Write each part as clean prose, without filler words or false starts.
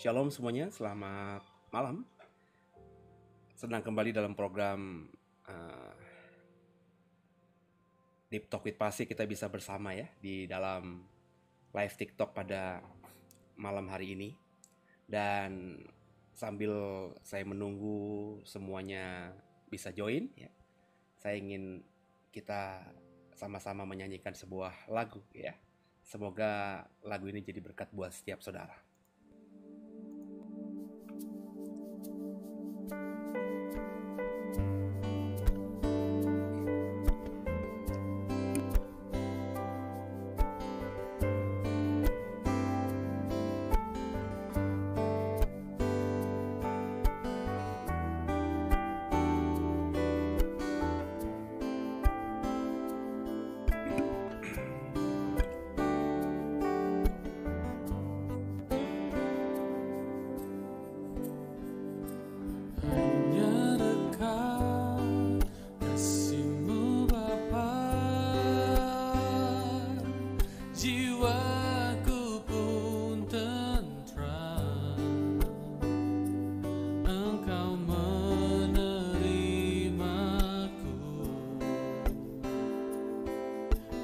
Shalom semuanya, selamat malam. Senang kembali dalam program Deep Talk with Pasi. Kita bisa bersama ya di dalam live TikTok pada malam hari ini. Dan sambil saya menunggu semuanya bisa join ya, saya ingin kita sama-sama menyanyikan sebuah lagu ya. Semoga lagu ini jadi berkat buat setiap saudara.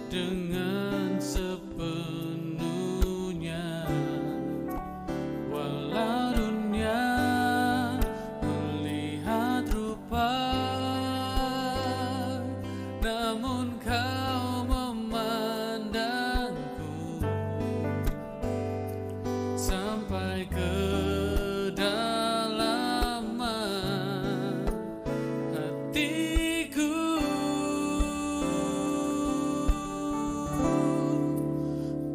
Dengan sepenuhnya, walau dunia melihat rupa, namun kau memandangku sampai ke kedalaman hatiku.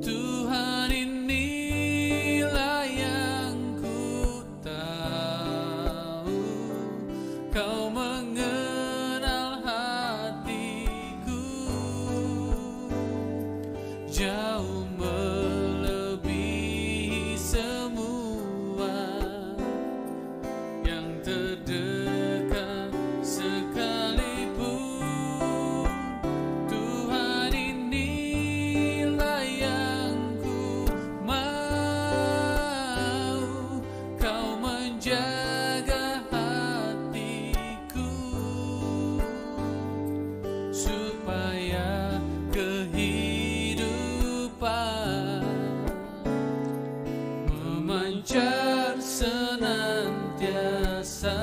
Tuhan, inilah yang ku tahu, kau mengenal hatiku jauh melebihi semua yang terdekat sekalipun. Tuhan, inilah yang ku mau, kau menjaga hatiku supaya kehidupan memancar senantiasa.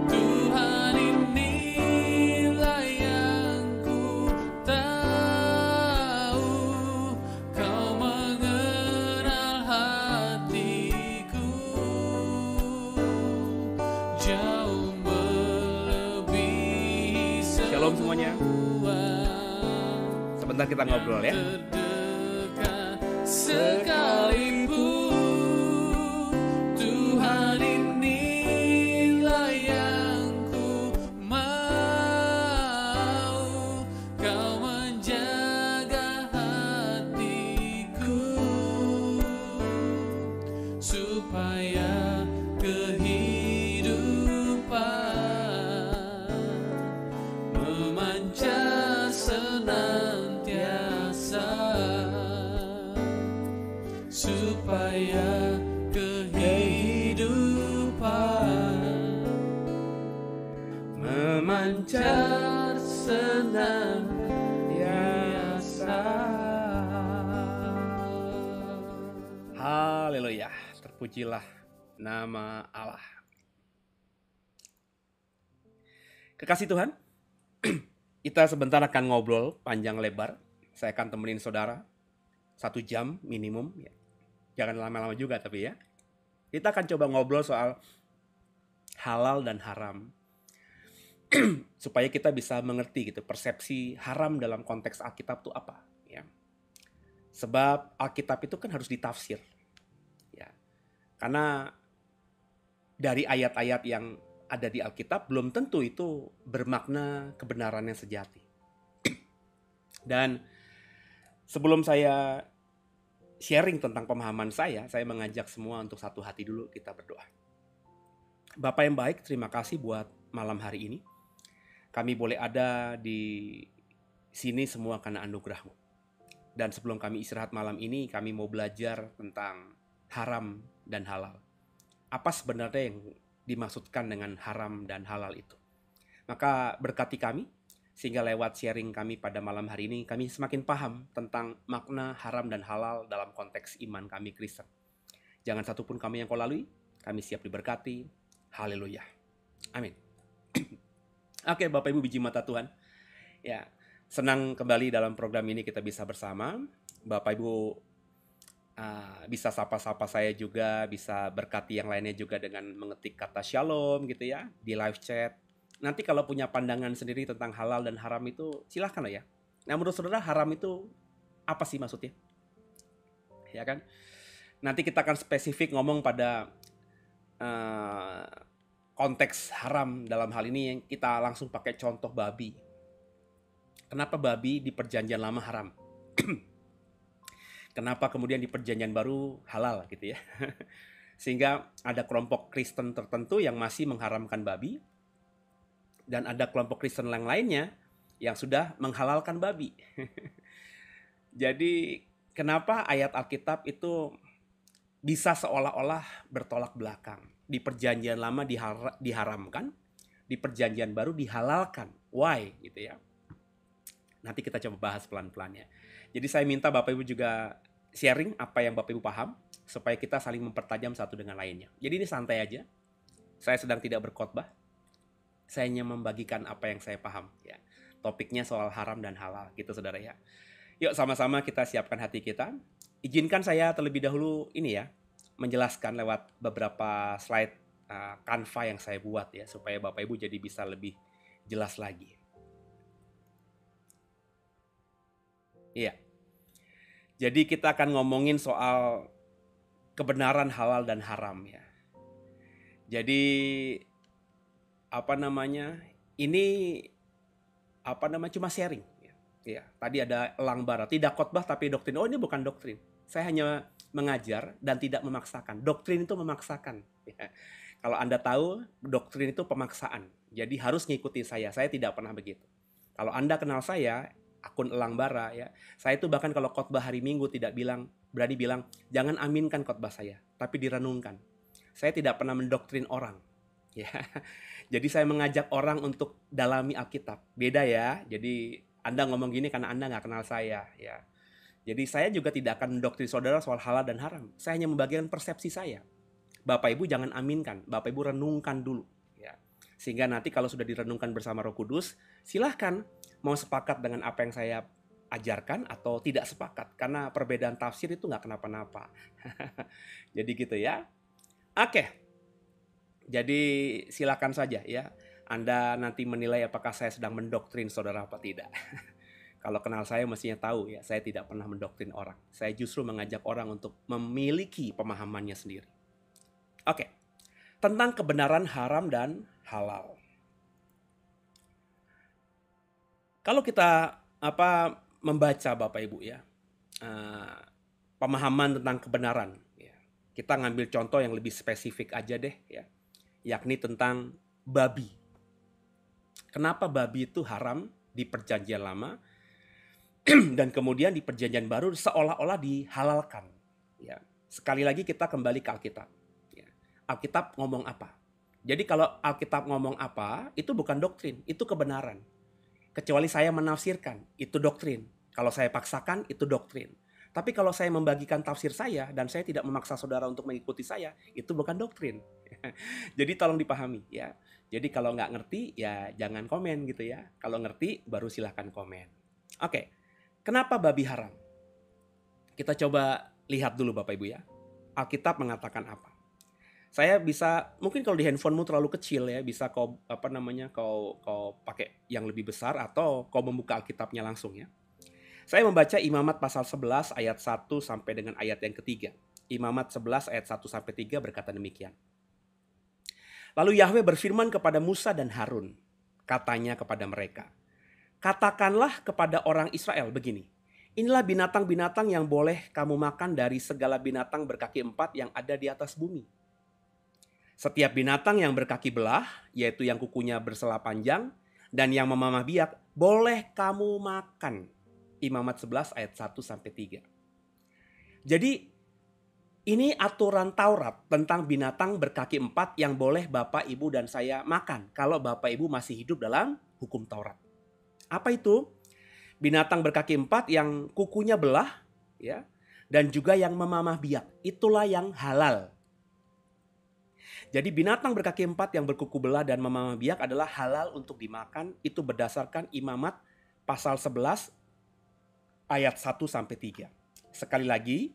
Tuhan, inilah yang ku tahu, kau mengenal hatiku jauh melebihi Shalom semuanya. semua Sebentar kita ngobrol ya. terdekat sekalipun. Tuhan, inilah yang ku mau, kau menjaga hatiku supaya kehidupan memancar senantiasa, supaya kehidupan memancar senantiasa. Haleluya, terpujilah nama Allah. Kekasih Tuhan, kita sebentar akan ngobrol panjang lebar. Saya akan temenin saudara 1 jam minimum ya. Jangan lama-lama juga tapi ya. Kita akan coba ngobrol soal halal dan haram. Supaya kita bisa mengerti gitu persepsi haram dalam konteks Alkitab itu apa ya. Sebab Alkitab itu kan harus ditafsir. Ya. Karena dari ayat-ayat yang ada di Alkitab belum tentu itu bermakna kebenaran yang sejati. Dan sebelum saya sharing tentang pemahaman saya mengajak semua untuk satu hati dulu kita berdoa. Bapak yang baik, terima kasih buat malam hari ini. Kami boleh ada di sini semua karena anugerah-Mu. Dan sebelum kami istirahat malam ini, kami mau belajar tentang haram dan halal. Apa sebenarnya yang dimaksudkan dengan haram dan halal itu? Maka berkati kami, sehingga lewat sharing kami pada malam hari ini, kami semakin paham tentang makna haram dan halal dalam konteks iman kami Kristen. Jangan satupun kami yang Kau lalui, kami siap diberkati. Haleluya. Amin. Oke, Bapak Ibu biji mata Tuhan. Ya, senang kembali dalam program ini kita bisa bersama. Bapak Ibu bisa sapa-sapa saya juga, bisa berkati yang lainnya juga dengan mengetik kata shalom gitu ya di live chat. Nanti kalau punya pandangan sendiri tentang halal dan haram itu silahkan lah ya. Nah, menurut saudara haram itu apa sih maksudnya? Ya kan? Nanti kita akan spesifik ngomong pada konteks haram dalam hal ini yang kita langsung pakai contoh babi. Kenapa babi di perjanjian lama haram? Kenapa kemudian di perjanjian baru halal gitu ya? Sehingga ada kelompok Kristen tertentu yang masih mengharamkan babi, dan ada kelompok Kristen yang lainnya yang sudah menghalalkan babi. Jadi kenapa ayat Alkitab itu bisa seolah-olah bertolak belakang? Di perjanjian lama diharamkan, di perjanjian baru dihalalkan. Why? Gitu ya. Nanti kita coba bahas pelan-pelan ya. Jadi saya minta Bapak Ibu juga sharing apa yang Bapak Ibu paham, supaya kita saling mempertajam satu dengan lainnya. Jadi ini santai aja. Saya sedang tidak berkhotbah. Saya hanya membagikan apa yang saya paham ya. Topiknya soal haram dan halal gitu saudara ya. Yuk sama-sama kita siapkan hati kita. Izinkan saya terlebih dahulu ini ya, menjelaskan lewat beberapa slide Canva yang saya buat ya, supaya Bapak Ibu jadi bisa lebih jelas lagi. Iya. Jadi kita akan ngomongin soal kebenaran halal dan haram ya. Jadi ini cuma sharing ya. Ya, tadi ada elang bara, tidak khotbah tapi doktrin. Oh, ini bukan doktrin. Saya hanya mengajar dan tidak memaksakan. Doktrin itu memaksakan ya. Kalau Anda tahu, doktrin itu pemaksaan. Jadi harus ngikuti saya. Saya tidak pernah begitu. Kalau Anda kenal saya, akun elang bara ya, saya itu bahkan kalau khotbah hari Minggu tidak berani bilang jangan aminkan khotbah saya, tapi direnungkan. Saya tidak pernah mendoktrin orang ya. Jadi saya mengajak orang untuk dalami Alkitab. Beda ya. Jadi Anda ngomong gini karena Anda nggak kenal saya ya. Jadi saya juga tidak akan mendoktrin saudara soal halal dan haram. Saya hanya membagikan persepsi saya. Bapak Ibu jangan aminkan, Bapak Ibu renungkan dulu ya. Sehingga nanti kalau sudah direnungkan bersama Roh Kudus, silahkan mau sepakat dengan apa yang saya ajarkan atau tidak sepakat. Karena perbedaan tafsir itu nggak kenapa-napa. Jadi gitu ya. Oke. Jadi silakan saja ya. Anda nanti menilai apakah saya sedang mendoktrin saudara apa tidak. Kalau kenal saya mestinya tahu ya, saya tidak pernah mendoktrin orang. Saya justru mengajak orang untuk memiliki pemahamannya sendiri. Oke. Tentang kebenaran haram dan halal. Kalau kita membaca Bapak Ibu ya, pemahaman tentang kebenaran ya, kita ngambil contoh yang lebih spesifik aja deh ya, yakni tentang babi. Kenapa babi itu haram di perjanjian lama dan kemudian di perjanjian baru seolah-olah dihalalkan ya. Sekali lagi kita kembali ke Alkitab ya. Alkitab ngomong apa? Jadi kalau Alkitab ngomong apa, itu bukan doktrin, itu kebenaran. Kecuali saya menafsirkan, itu doktrin. Kalau saya paksakan, itu doktrin. Tapi kalau saya membagikan tafsir saya dan saya tidak memaksa saudara untuk mengikuti saya, itu bukan doktrin. Jadi tolong dipahami ya. Jadi kalau nggak ngerti ya jangan komen gitu ya. Kalau ngerti baru silahkan komen. Oke, kenapa babi haram? Kita coba lihat dulu Bapak Ibu ya. Alkitab mengatakan apa? Saya bisa, mungkin kalau di handphonemu terlalu kecil ya, bisa kau pakai yang lebih besar atau kau membuka Alkitabnya langsung ya. Saya membaca Imamat pasal 11 ayat 1 sampai dengan ayat yang ketiga. Imamat 11 ayat 1-3 berkata demikian. Lalu Yahweh berfirman kepada Musa dan Harun, katanya kepada mereka, katakanlah kepada orang Israel begini, inilah binatang-binatang yang boleh kamu makan dari segala binatang berkaki 4 yang ada di atas bumi. Setiap binatang yang berkaki belah, yaitu yang kukunya bersela panjang, dan yang memamah biak, boleh kamu makan. Imamat 11 ayat 1-3. Jadi ini aturan Taurat tentang binatang berkaki 4 yang boleh Bapak, Ibu, dan saya makan kalau Bapak, Ibu masih hidup dalam hukum Taurat. Apa itu? Binatang berkaki 4 yang kukunya belah, ya, dan juga yang memamah biak. Itulah yang halal. Jadi binatang berkaki 4 yang berkuku belah dan memamah biak adalah halal untuk dimakan. Itu berdasarkan Imamat pasal 11 ayat 1-3. Sekali lagi,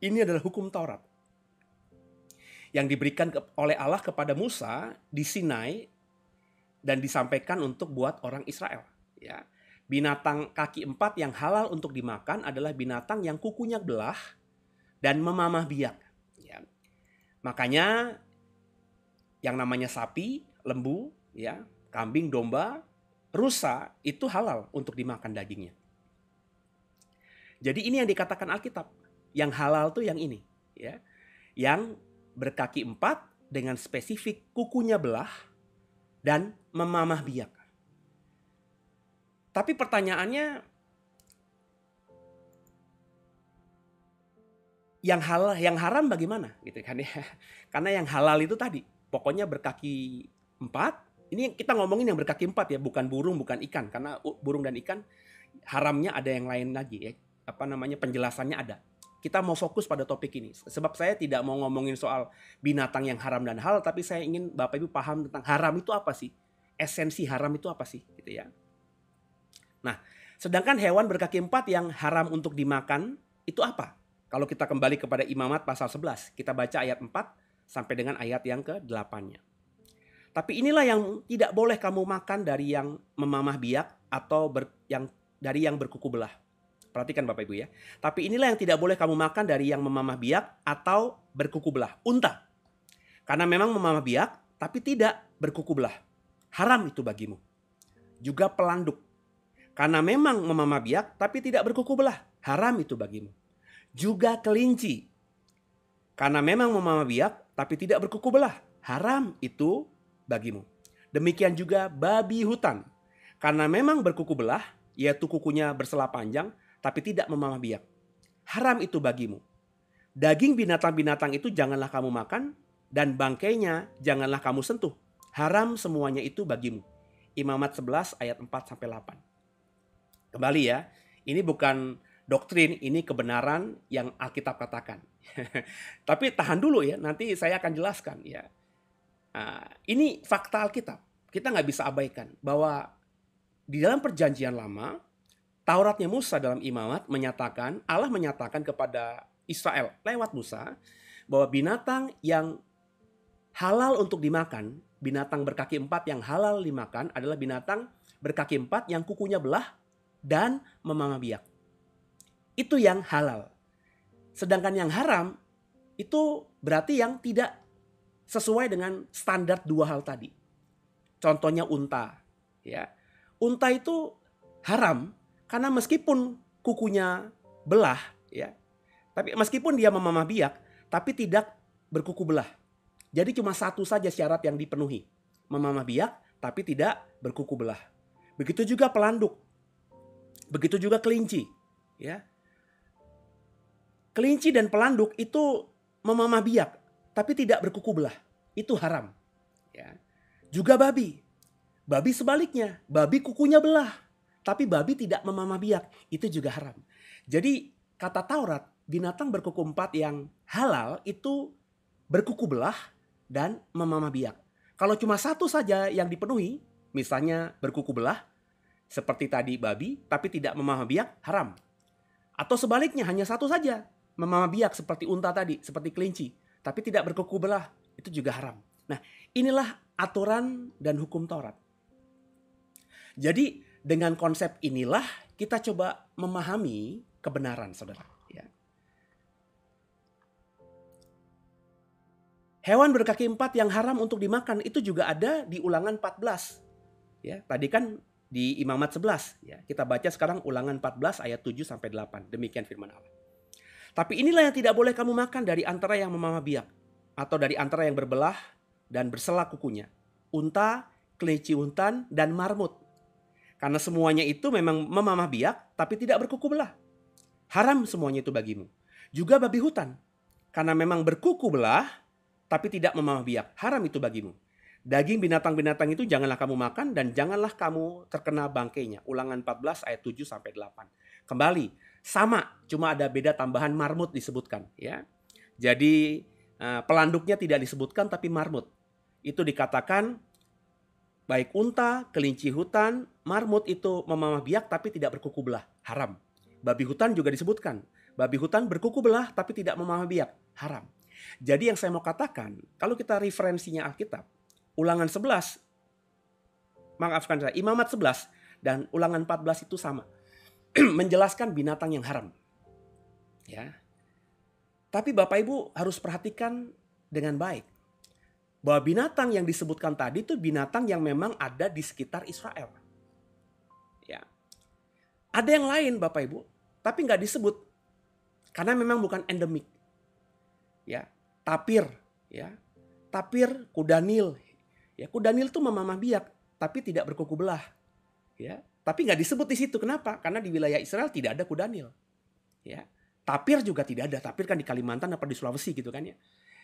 ini adalah hukum Taurat yang diberikan oleh Allah kepada Musa di Sinai dan disampaikan untuk buat orang Israel. Ya. Binatang kaki 4 yang halal untuk dimakan adalah binatang yang kukunya belah dan memamah biak. Ya. Makanya yang namanya sapi, lembu, ya, kambing, domba, rusa itu halal untuk dimakan dagingnya. Jadi ini yang dikatakan Alkitab. Yang halal tuh yang ini, ya. Yang berkaki 4 dengan spesifik kukunya belah dan memamah biak. Tapi pertanyaannya, yang haram bagaimana gitu kan ya? Karena yang halal itu tadi, pokoknya berkaki 4. Ini kita ngomongin yang berkaki 4 ya, bukan burung, bukan ikan. Karena burung dan ikan haramnya ada yang lain lagi ya. Penjelasannya ada. Kita mau fokus pada topik ini. Sebab saya tidak mau ngomongin soal binatang yang haram dan halal, tapi saya ingin Bapak Ibu paham tentang haram itu apa sih? Esensi haram itu apa sih? Gitu ya. Nah, sedangkan hewan berkaki 4 yang haram untuk dimakan itu apa? Kalau kita kembali kepada Imamat pasal 11, kita baca ayat 4 sampai dengan ayat yang ke-8-nya. Tapi inilah yang tidak boleh kamu makan dari yang memamah biak atau dari yang berkuku belah. Perhatikan Bapak Ibu ya. Tapi inilah yang tidak boleh kamu makan dari yang memamah biak atau berkuku belah. Unta. Karena memang memamah biak tapi tidak berkuku belah. Haram itu bagimu. Juga pelanduk. Karena memang memamah biak tapi tidak berkuku belah. Haram itu bagimu. Juga kelinci. Karena memang memamah biak tapi tidak berkuku belah. Haram itu bagimu. Demikian juga babi hutan. Karena memang berkuku belah, yaitu kukunya bersela panjang, tapi tidak memamah biak. Haram itu bagimu. Daging binatang-binatang itu janganlah kamu makan, dan bangkainya janganlah kamu sentuh. Haram semuanya itu bagimu. Imamat 11 ayat 4-8. Kembali ya, ini bukan doktrin, ini kebenaran yang Alkitab katakan. Tapi tahan dulu ya, nanti saya akan jelaskan ya. Ini fakta Alkitab. Kita nggak bisa abaikan bahwa di dalam perjanjian lama, Tauratnya Musa dalam Imamat Allah menyatakan kepada Israel lewat Musa bahwa binatang yang halal untuk dimakan, binatang berkaki 4 yang halal dimakan adalah binatang berkaki 4 yang kukunya belah dan memamah biak. Itu yang halal. Sedangkan yang haram itu berarti yang tidak sesuai dengan standar dua hal tadi. Contohnya unta, ya. Unta itu haram karena meskipun kukunya belah, ya, tapi meskipun dia memamah biak, tapi tidak berkuku belah. Jadi cuma satu saja syarat yang dipenuhi, memamah biak, tapi tidak berkuku belah. Begitu juga pelanduk, begitu juga kelinci, ya. Kelinci dan pelanduk itu memamah biak, tapi tidak berkuku belah, itu haram. Ya. Juga babi sebaliknya, babi kukunya belah. Tapi babi tidak memamah biak, itu juga haram. Jadi kata Taurat, binatang berkuku 4 yang halal itu berkuku belah dan memamah biak. Kalau cuma satu saja yang dipenuhi, misalnya berkuku belah, seperti tadi babi, tapi tidak memamah biak, haram. Atau sebaliknya hanya satu saja, memamah biak seperti unta tadi, seperti kelinci, tapi tidak berkuku belah, itu juga haram. Nah, inilah aturan dan hukum Taurat. Jadi dengan konsep inilah kita coba memahami kebenaran, saudara. Ya. Hewan berkaki 4 yang haram untuk dimakan itu juga ada di Ulangan 14. Ya, tadi kan di Imamat 11 ya. Kita baca sekarang Ulangan 14 ayat 7 sampai 8. Demikian firman Allah. Tapi inilah yang tidak boleh kamu makan dari antara yang memamah biak atau dari antara yang berbelah dan bersela kukunya. Unta, kelinci hutan dan marmut. Karena semuanya itu memang memamah biak tapi tidak berkuku belah. Haram semuanya itu bagimu. Juga babi hutan. Karena memang berkuku belah tapi tidak memamah biak. Haram itu bagimu. Daging binatang-binatang itu janganlah kamu makan dan janganlah kamu terkena bangkainya. Ulangan 14 ayat 7 sampai 8. Kembali, sama, cuma ada beda tambahan marmut disebutkan, ya. Jadi pelanduknya tidak disebutkan tapi marmut. Itu dikatakan baik unta, kelinci hutan, marmut itu memamah biak tapi tidak berkuku belah, haram. Babi hutan juga disebutkan. Babi hutan berkuku belah tapi tidak memamah biak, haram. Jadi yang saya mau katakan, kalau kita referensinya Alkitab, Ulangan 11, maafkan saya, Imamat 11 dan Ulangan 14 itu sama. Menjelaskan binatang yang haram. Ya. Tapi Bapak Ibu harus perhatikan dengan baik. Bahwa binatang yang disebutkan tadi itu binatang yang memang ada di sekitar Israel. Ya. Ada yang lain Bapak Ibu, tapi nggak disebut. Karena memang bukan endemik. Ya, tapir, ya. Tapir, kuda Nil. Ya, kuda Nil itu memamah biak tapi tidak berkuku belah. Ya, tapi nggak disebut di situ. Kenapa? Karena di wilayah Israel tidak ada kuda Nil. Ya, tapir juga tidak ada. Tapir kan di Kalimantan apa di Sulawesi gitu kan ya.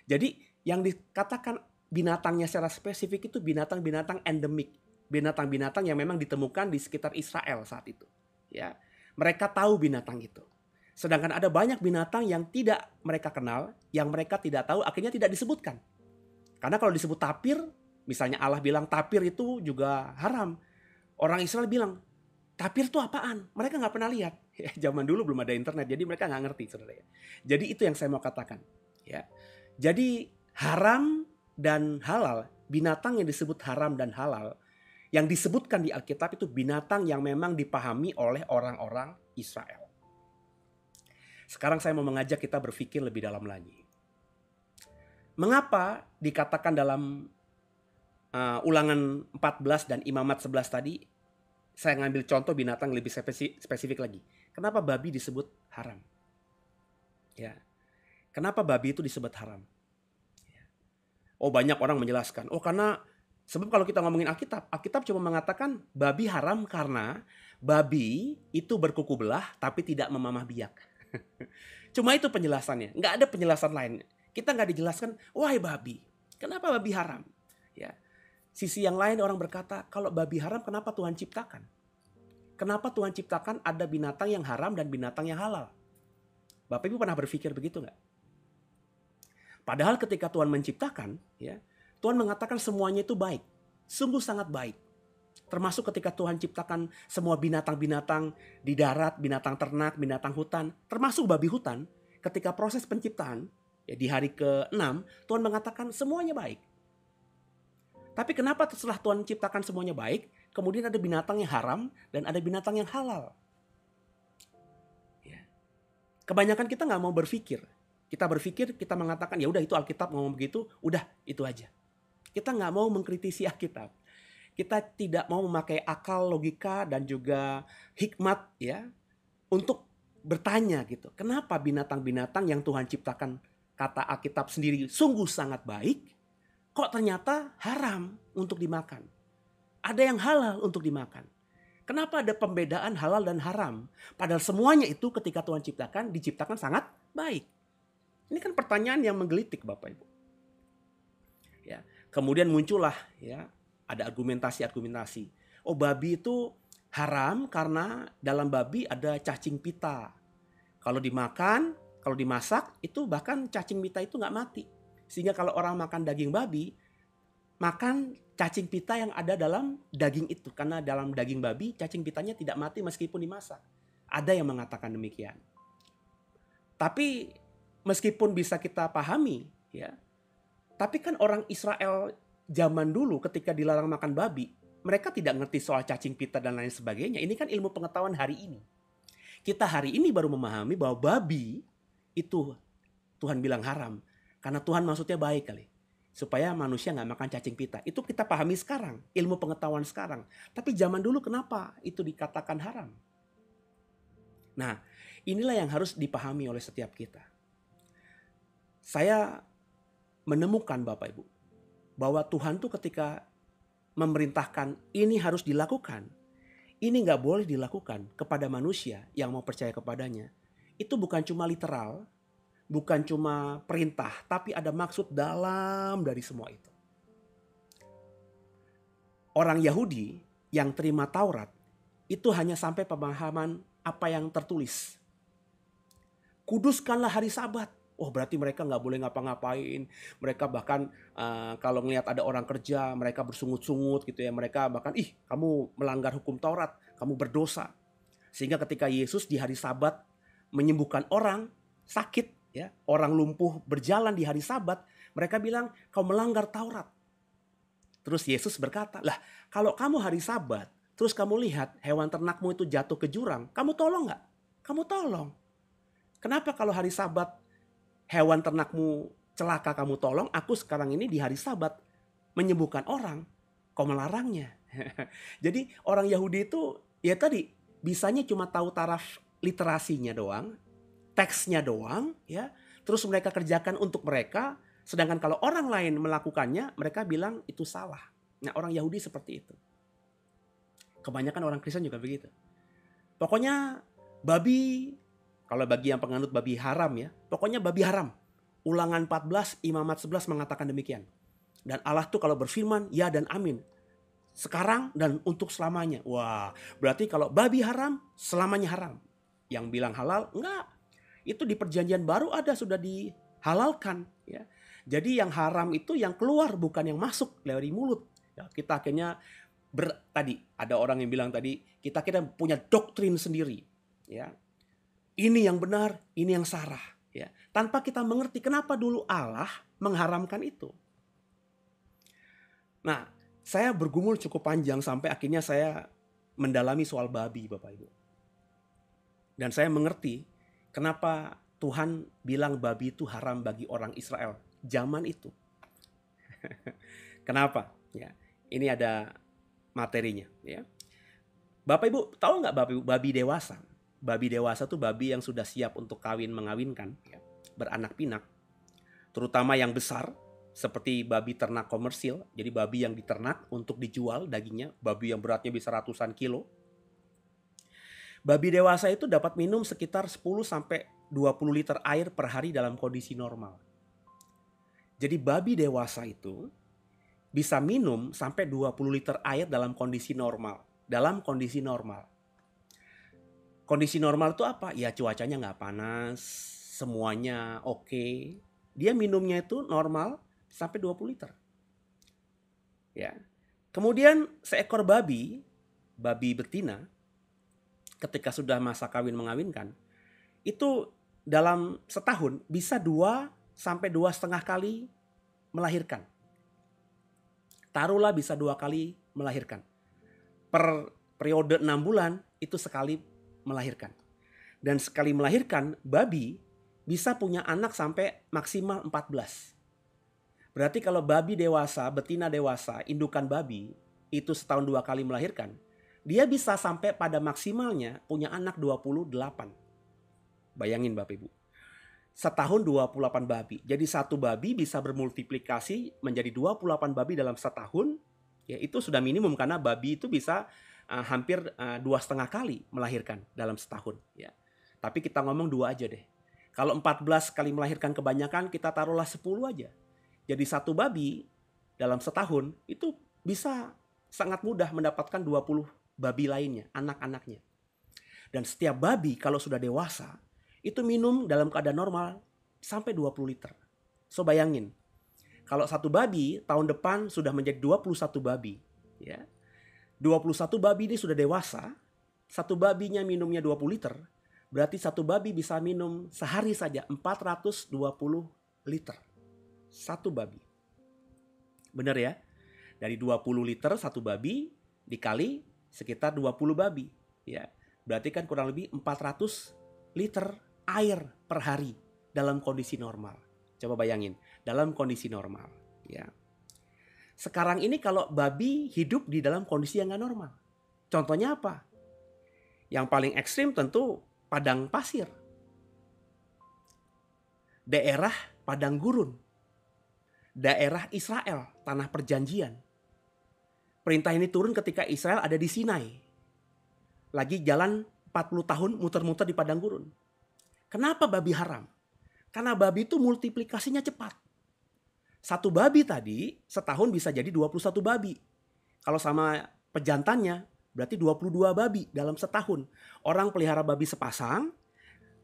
Jadi yang dikatakan binatangnya secara spesifik itu binatang-binatang endemik, binatang-binatang yang memang ditemukan di sekitar Israel saat itu. Ya, mereka tahu binatang itu. Sedangkan ada banyak binatang yang tidak mereka kenal, yang mereka tidak tahu, akhirnya tidak disebutkan. Karena kalau disebut tapir, misalnya Allah bilang tapir itu juga haram. Orang Israel bilang, tapir itu apaan? Mereka nggak pernah lihat. Ya, zaman dulu belum ada internet, jadi mereka nggak ngerti, saudara. Jadi itu yang saya mau katakan. Ya, jadi haram dan halal, binatang yang disebut haram dan halal, yang disebutkan di Alkitab itu binatang yang memang dipahami oleh orang-orang Israel. Sekarang saya mau mengajak kita berpikir lebih dalam lagi. Mengapa dikatakan dalam Ulangan 14 dan Imamat 11 tadi, saya ngambil contoh binatang lebih spesifik lagi. Kenapa babi disebut haram? Ya. Kenapa babi itu disebut haram? Oh, banyak orang menjelaskan. Oh, karena sebab kalau kita ngomongin Alkitab, Alkitab cuma mengatakan babi haram karena babi itu berkuku belah tapi tidak memamah biak. Cuma itu penjelasannya. Nggak ada penjelasan lain. Kita nggak dijelaskan, wahai babi, kenapa babi haram? Ya. Sisi yang lain orang berkata, kalau babi haram kenapa Tuhan ciptakan? Kenapa Tuhan ciptakan ada binatang yang haram dan binatang yang halal? Bapak Ibu pernah berpikir begitu nggak? Padahal ketika Tuhan menciptakan, ya, Tuhan mengatakan semuanya itu baik. Sungguh sangat baik. Termasuk ketika Tuhan ciptakan semua binatang-binatang di darat, binatang ternak, binatang hutan, termasuk babi hutan. Ketika proses penciptaan, ya, di hari ke-6, Tuhan mengatakan semuanya baik. Tapi kenapa setelah Tuhan ciptakan semuanya baik, kemudian ada binatang yang haram dan ada binatang yang halal? Ya. Kebanyakan kita nggak mau berpikir. Kita berpikir, kita mengatakan ya udah itu Alkitab ngomong begitu, udah itu aja. Kita nggak mau mengkritisi Alkitab. Kita tidak mau memakai akal, logika dan juga hikmat ya untuk bertanya gitu. Kenapa binatang-binatang yang Tuhan ciptakan kata Alkitab sendiri sungguh sangat baik, kok ternyata haram untuk dimakan? Ada yang halal untuk dimakan. Kenapa ada pembedaan halal dan haram? Padahal semuanya itu ketika Tuhan ciptakan, diciptakan sangat baik. Ini kan pertanyaan yang menggelitik Bapak Ibu. Ya, kemudian muncullah ya ada argumentasi. Oh, babi itu haram karena dalam babi ada cacing pita. Kalau dimakan, kalau dimasak itu bahkan cacing pita itu nggak mati. Sehingga kalau orang makan daging babi, makan cacing pita yang ada dalam daging itu. Karena dalam daging babi cacing pitanya tidak mati meskipun dimasak. Ada yang mengatakan demikian. Tapi meskipun bisa kita pahami, ya, tapi kan orang Israel zaman dulu ketika dilarang makan babi, mereka tidak ngerti soal cacing pita dan lain sebagainya. Ini kan ilmu pengetahuan hari ini. Kita hari ini baru memahami bahwa babi itu Tuhan bilang haram. Karena Tuhan maksudnya baik kali. supaya manusia nggak makan cacing pita. Itu kita pahami sekarang, ilmu pengetahuan sekarang. Tapi zaman dulu kenapa itu dikatakan haram? Nah, inilah yang harus dipahami oleh setiap kita. Saya menemukan Bapak Ibu, bahwa Tuhan tuh ketika memerintahkan ini harus dilakukan, ini nggak boleh dilakukan kepada manusia yang mau percaya kepadanya. Itu bukan cuma literal, bukan cuma perintah, tapi ada maksud dalam dari semua itu. Orang Yahudi yang terima Taurat itu hanya sampai pemahaman apa yang tertulis. Kuduskanlah hari Sabat. Oh, berarti mereka nggak boleh ngapa-ngapain. Mereka bahkan kalau ngelihat ada orang kerja, mereka bersungut-sungut gitu ya. Mereka bahkan, kamu melanggar hukum Taurat, kamu berdosa. Sehingga ketika Yesus di hari Sabat menyembuhkan orang sakit, ya, orang lumpuh berjalan di hari Sabat, mereka bilang kau melanggar Taurat. Terus Yesus berkata, lah kalau kamu hari Sabat, terus kamu lihat hewan ternakmu itu jatuh ke jurang, kamu tolong nggak? Kamu tolong. Kenapa kalau hari Sabat hewan ternakmu celaka kamu tolong, aku sekarang ini di hari Sabat menyembuhkan orang, kau melarangnya? Jadi orang Yahudi itu ya tadi bisanya cuma tahu taraf literasinya doang, teksnya doang, ya. Terus mereka kerjakan untuk mereka, sedangkan kalau orang lain melakukannya, mereka bilang itu salah. Nah, orang Yahudi seperti itu. Kebanyakan orang Kristen juga begitu. Pokoknya babi, kalau bagi yang penganut babi haram ya, pokoknya babi haram. Ulangan 14, Imamat 11 mengatakan demikian. Dan Allah tuh kalau berfirman, ya dan amin. Sekarang dan untuk selamanya. Wah, berarti kalau babi haram, selamanya haram. Yang bilang halal, enggak. Itu di perjanjian baru ada, sudah dihalalkan. Ya. Jadi yang haram itu yang keluar, bukan yang masuk dari mulut. Ya, kita akhirnya, tadi ada orang yang bilang tadi, kita punya doktrin sendiri. Ya. Ini yang benar, ini yang salah. Ya. Tanpa kita mengerti kenapa dulu Allah mengharamkan itu. Nah, saya bergumul cukup panjang sampai akhirnya saya mendalami soal babi, Bapak Ibu. Dan saya mengerti kenapa Tuhan bilang babi itu haram bagi orang Israel zaman itu. Kenapa? Ya, ini ada materinya. Ya. Bapak Ibu tahu nggak babi dewasa? Babi dewasa itu babi yang sudah siap untuk mengawinkan, ya, beranak pinak. Terutama yang besar, seperti babi ternak komersil. Jadi babi yang diternak untuk dijual dagingnya. Babi yang beratnya bisa ratusan kilo. Babi dewasa itu dapat minum sekitar 10-20 liter air per hari dalam kondisi normal. Jadi babi dewasa itu bisa minum sampai 20 liter air dalam kondisi normal. Dalam kondisi normal. Kondisi normal itu apa? Ya cuacanya nggak panas, semuanya oke. Dia minumnya itu normal sampai 20 liter. Ya. Kemudian seekor babi betina, ketika sudah masa kawin mengawinkan, itu dalam setahun bisa 2 sampai 2,5 kali melahirkan. Taruhlah bisa 2 kali melahirkan. Per periode 6 bulan itu sekali melahirkan. Dan sekali melahirkan, babi bisa punya anak sampai maksimal 14. Berarti kalau babi dewasa, betina dewasa, indukan babi, itu setahun 2 kali melahirkan, dia bisa sampai pada maksimalnya punya anak 28. Bayangin Bapak Ibu. Setahun 28 babi. Jadi satu babi bisa bermultiplikasi menjadi 28 babi dalam setahun. Ya itu sudah minimum karena babi itu bisa hampir 2,5 kali melahirkan dalam setahun. Ya. Tapi kita ngomong 2 aja deh. Kalau 14 kali melahirkan kebanyakan, kita taruhlah 10 aja. Jadi satu babi dalam setahun itu bisa sangat mudah mendapatkan 20 babi lainnya, anak-anaknya. Dan setiap babi kalau sudah dewasa, itu minum dalam keadaan normal sampai 20 liter. So bayangin, kalau satu babi tahun depan sudah menjadi 21 babi. Ya. 21 babi ini sudah dewasa, satu babinya minumnya 20 liter, berarti satu babi bisa minum sehari saja 420 liter. Satu babi. Benar ya? Dari 20 liter satu babi dikali sekitar 20 babi. Ya, berarti kan kurang lebih 400 liter air per hari dalam kondisi normal. Coba bayangin, dalam kondisi normal. Ya. Sekarang ini kalau babi hidup di dalam kondisi yang nggak normal. Contohnya apa? Yang paling ekstrim tentu padang pasir. Daerah padang gurun. Daerah Israel, tanah perjanjian. Perintah ini turun ketika Israel ada di Sinai. Lagi jalan 40 tahun muter-muter di padang gurun. Kenapa babi haram? Karena babi itu multiplikasinya cepat. Satu babi tadi setahun bisa jadi 21 babi. Kalau sama pejantannya berarti 22 babi dalam setahun. Orang pelihara babi sepasang,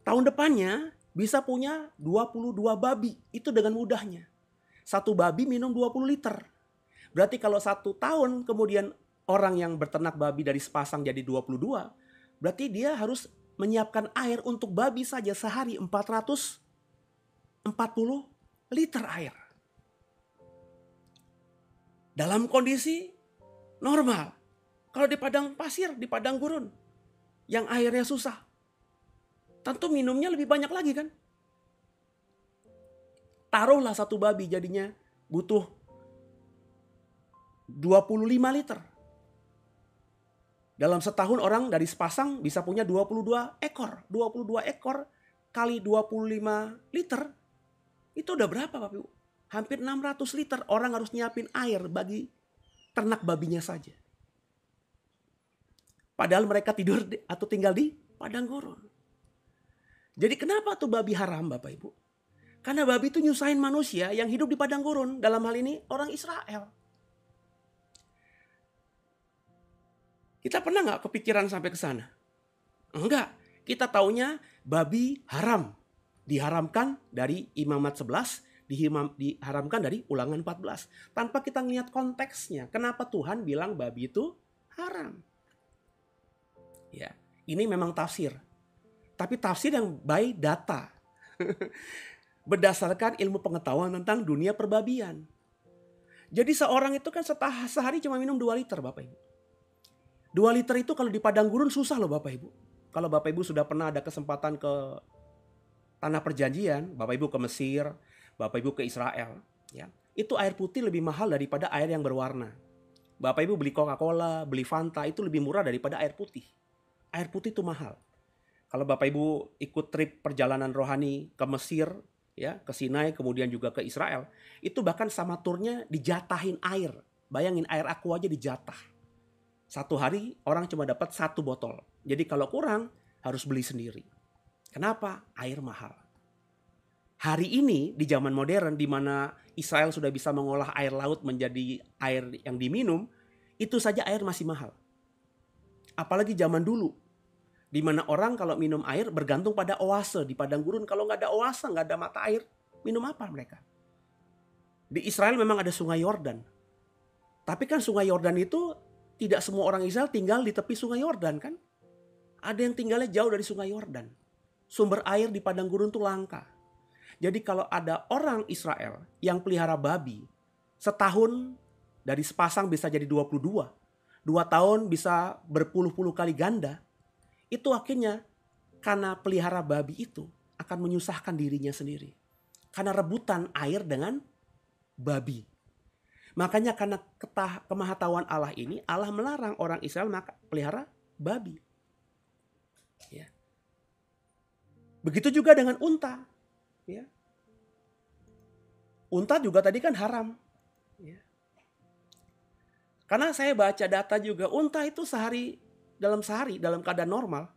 tahun depannya bisa punya 22 babi. Itu dengan mudahnya. Satu babi minum 20 liter. Berarti kalau 1 tahun kemudian orang yang berternak babi dari sepasang jadi 22, berarti dia harus menyiapkan air untuk babi saja sehari 440 liter air. Dalam kondisi normal. Kalau di padang pasir, di padang gurun, yang airnya susah, tentu minumnya lebih banyak lagi kan? Taruhlah satu babi jadinya butuh 25 liter. Dalam setahun orang dari sepasang bisa punya 22 ekor. 22 ekor kali 25 liter. Itu udah berapa Bapak Ibu? Hampir 600 liter orang harus nyiapin air bagi ternak babinya saja. Padahal mereka tidur atau tinggal di padang gurun. Jadi kenapa tuh babi haram Bapak Ibu? Karena babi itu nyusahin manusia yang hidup di padang gurun. Dalam hal ini orang Israel. Kita pernah nggak kepikiran sampai ke sana? Enggak. Kita taunya babi haram. Diharamkan dari Imamat 11, diharamkan dari Ulangan 14. Tanpa kita ngeliat konteksnya. Kenapa Tuhan bilang babi itu haram? Ya, ini memang tafsir. Tapi tafsir yang by data. Berdasarkan ilmu pengetahuan tentang dunia perbabian. Jadi seorang itu kan sehari cuma minum 2 liter Bapak Ibu. 2 liter itu kalau di padang gurun susah loh Bapak Ibu. Kalau Bapak Ibu sudah pernah ada kesempatan ke tanah perjanjian, Bapak Ibu ke Mesir, Bapak Ibu ke Israel, ya, itu air putih lebih mahal daripada air yang berwarna. Bapak Ibu beli Coca-Cola, beli Fanta itu lebih murah daripada air putih. Air putih itu mahal. Kalau Bapak Ibu ikut trip perjalanan rohani ke Mesir, ya, ke Sinai, kemudian juga ke Israel, itu bahkan sama turnya dijatahin air. Bayangin air aqua aja dijatah. Satu hari orang cuma dapat 1 botol. Jadi kalau kurang harus beli sendiri. Kenapa? Air mahal. Hari ini di zaman modern di mana Israel sudah bisa mengolah air laut menjadi air yang diminum, itu saja air masih mahal. Apalagi zaman dulu, di mana orang kalau minum air bergantung pada oase di padang gurun. Kalau nggak ada oase, nggak ada mata air, minum apa mereka? Di Israel memang ada sungai Yordan. Tapi kan sungai Yordan itu tidak semua orang Israel tinggal di tepi sungai Yordan kan? Ada yang tinggalnya jauh dari sungai Yordan. Sumber air di padang gurun itu langka. Jadi kalau ada orang Israel yang pelihara babi, setahun dari sepasang bisa jadi 22. 2 tahun bisa berpuluh-puluh kali ganda. Itu akhirnya karena pelihara babi itu akan menyusahkan dirinya sendiri. Karena rebutan air dengan babi. Makanya karena kemahatauan Allah ini, Allah melarang orang Israel pelihara babi. Ya. Begitu juga dengan unta. Ya. Unta juga tadi kan haram. Ya. Karena saya baca data juga, unta itu dalam sehari, dalam keadaan normal,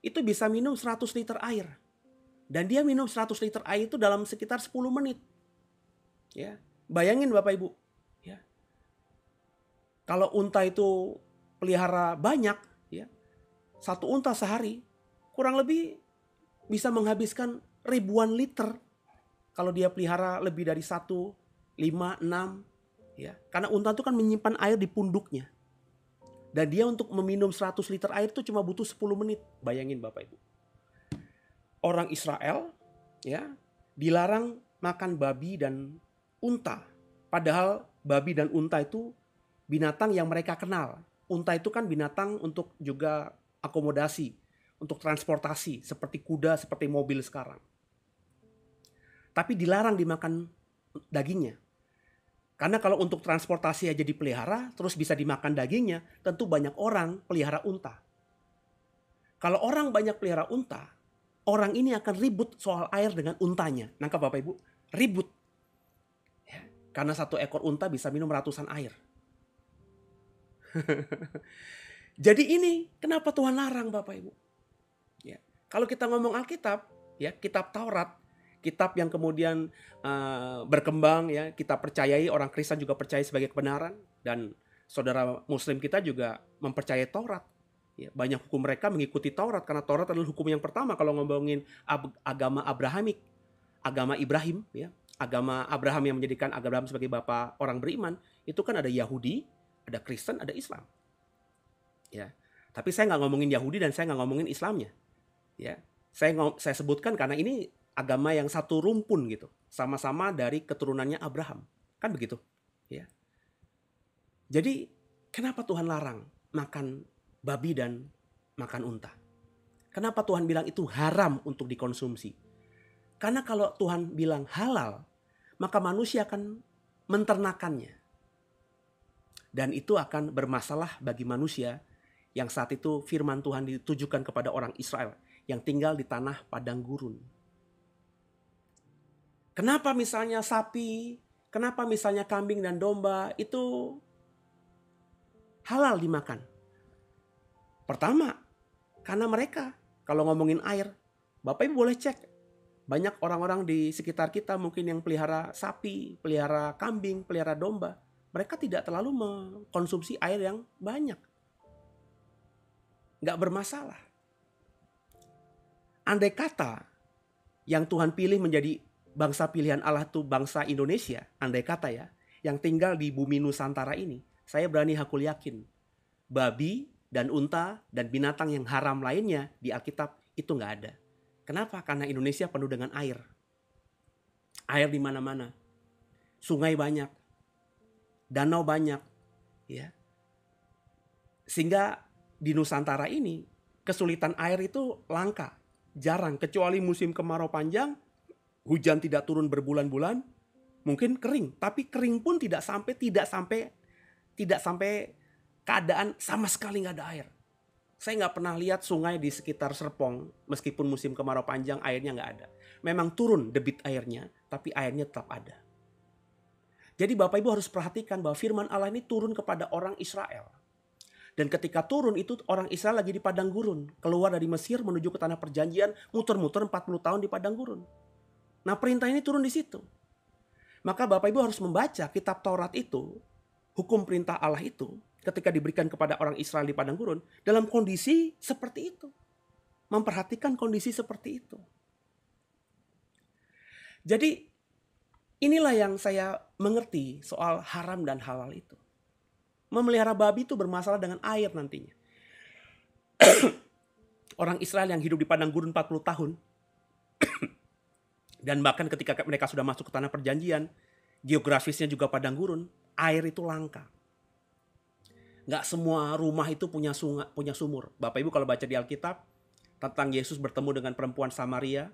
itu bisa minum 100 liter air. Dan dia minum 100 liter air itu dalam sekitar 10 menit. Ya. Bayangin Bapak Ibu. Ya. Kalau unta itu pelihara banyak, ya, 1 unta sehari, kurang lebih bisa menghabiskan ribuan liter. Kalau dia pelihara lebih dari 1, 5, 6. Ya. Karena unta itu kan menyimpan air di punduknya. Dan dia untuk meminum 100 liter air itu cuma butuh 10 menit. Bayangin Bapak Ibu. Orang Israel ya dilarang makan babi dan unta. Padahal babi dan unta itu binatang yang mereka kenal. Unta itu kan binatang untuk juga akomodasi, untuk transportasi, seperti kuda, seperti mobil sekarang. Tapi dilarang dimakan dagingnya. Karena kalau untuk transportasi aja dipelihara, terus bisa dimakan dagingnya, tentu banyak orang pelihara unta. Kalau orang banyak pelihara unta, orang ini akan ribut soal air dengan untanya. Nangkap Bapak Ibu? Ribut. Ya, karena satu ekor unta bisa minum ratusan air. Jadi ini kenapa Tuhan larang Bapak Ibu? Ya, kalau kita ngomong Alkitab, ya kitab Taurat, kitab yang kemudian berkembang, ya kita percayai, orang Kristen juga percaya sebagai kebenaran, dan saudara Muslim kita juga mempercayai Taurat. Ya, banyak hukum mereka mengikuti Taurat karena Taurat adalah hukum yang pertama kalau ngomongin agama Abrahamik, agama Ibrahim, ya agama Abraham yang menjadikan Abraham sebagai bapak orang beriman. Itu kan ada Yahudi, ada Kristen, ada Islam. Ya, tapi saya nggak ngomongin Yahudi dan saya nggak ngomongin Islamnya. Ya, saya sebutkan karena ini agama yang satu rumpun gitu, sama-sama dari keturunannya Abraham, kan begitu? Ya. Jadi kenapa Tuhan larang makan babi dan makan unta? Kenapa Tuhan bilang itu haram untuk dikonsumsi? Karena kalau Tuhan bilang halal, maka manusia akan menternakannya. Dan itu akan bermasalah bagi manusia yang saat itu firman Tuhan ditujukan kepada orang Israel yang tinggal di tanah padang gurun. Kenapa misalnya sapi, kenapa misalnya kambing dan domba itu halal dimakan? Pertama, karena mereka kalau ngomongin air, Bapak Ibu boleh cek. Banyak orang-orang di sekitar kita mungkin yang pelihara sapi, pelihara kambing, pelihara domba. Mereka tidak terlalu mengkonsumsi air yang banyak. Nggak bermasalah. Andai kata yang Tuhan pilih menjadi bangsa pilihan Allah itu bangsa Indonesia, andai kata ya, yang tinggal di bumi Nusantara ini, saya berani hakul yakin, babi dan unta dan binatang yang haram lainnya di Alkitab itu nggak ada. Kenapa? Karena Indonesia penuh dengan air. Air di mana-mana. Sungai banyak. Danau banyak. Ya. Sehingga di Nusantara ini kesulitan air itu langka. Jarang. Kecuali musim kemarau panjang, hujan tidak turun berbulan-bulan, mungkin kering. Tapi kering pun tidak sampai keadaan sama sekali nggak ada air. Saya nggak pernah lihat sungai di sekitar Serpong, meskipun musim kemarau panjang airnya nggak ada. Memang turun debit airnya, tapi airnya tetap ada. Jadi Bapak Ibu harus perhatikan bahwa firman Allah ini turun kepada orang Israel. Dan ketika turun itu orang Israel lagi di padang gurun. Keluar dari Mesir menuju ke tanah perjanjian, muter-muter 40 tahun di padang gurun. Nah perintah ini turun di situ. Maka Bapak Ibu harus membaca kitab Taurat itu, hukum perintah Allah itu, ketika diberikan kepada orang Israel di padang gurun, dalam kondisi seperti itu. Memperhatikan kondisi seperti itu. Jadi inilah yang saya mengerti soal haram dan halal itu. Memelihara babi itu bermasalah dengan air nantinya. Orang Israel yang hidup di padang gurun 40 tahun, dan bahkan ketika mereka sudah masuk ke tanah perjanjian, geografisnya juga padang gurun, air itu langka. Nggak semua rumah itu punya sumur. Bapak Ibu kalau baca di Alkitab tentang Yesus bertemu dengan perempuan Samaria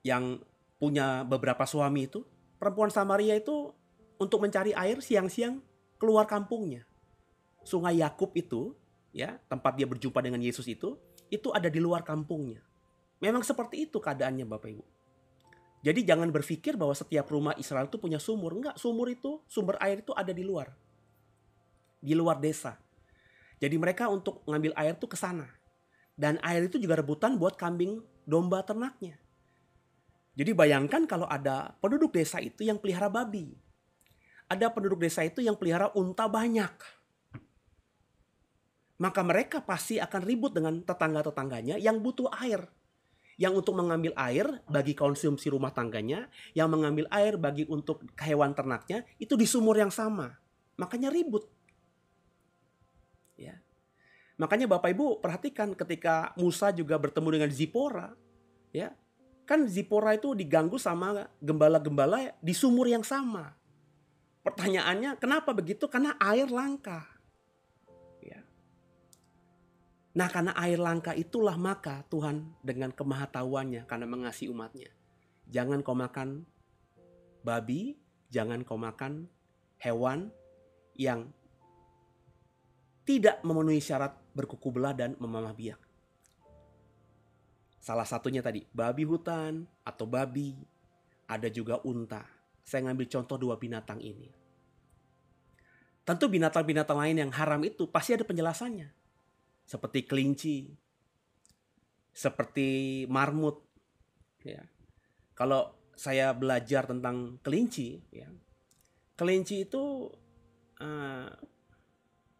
yang punya beberapa suami itu, perempuan Samaria itu untuk mencari air siang-siang keluar kampungnya. Sungai Yakub itu, ya, tempat dia berjumpa dengan Yesus itu ada di luar kampungnya. Memang seperti itu keadaannya Bapak Ibu. Jadi jangan berpikir bahwa setiap rumah Israel itu punya sumur. Enggak, sumber air itu ada di luar. Di luar desa. Jadi mereka untuk ngambil air itu ke sana. Dan air itu juga rebutan buat kambing domba ternaknya. Jadi bayangkan kalau ada penduduk desa itu yang pelihara babi. Ada penduduk desa itu yang pelihara unta banyak. Maka mereka pasti akan ribut dengan tetangga-tetangganya yang butuh air. Yang untuk mengambil air bagi konsumsi rumah tangganya, yang mengambil air bagi untuk hewan ternaknya, itu di sumur yang sama. Makanya ribut. Ya. Makanya Bapak Ibu perhatikan ketika Musa juga bertemu dengan Zipora, ya. Kan Zipora itu diganggu sama gembala-gembala di sumur yang sama. Pertanyaannya, kenapa begitu? Karena air langka. Ya. Nah, karena air langka itulah maka Tuhan dengan kemahatauannya karena mengasihi umatnya. Jangan kau makan babi, jangan kau makan hewan yang tidak memenuhi syarat berkuku belah dan memamah biak. Salah satunya tadi, babi hutan atau babi, ada juga unta. Saya ngambil contoh 2 binatang ini. Tentu binatang-binatang lain yang haram itu pasti ada penjelasannya. Seperti kelinci, seperti marmut. Ya. Kalau saya belajar tentang kelinci, ya, kelinci itu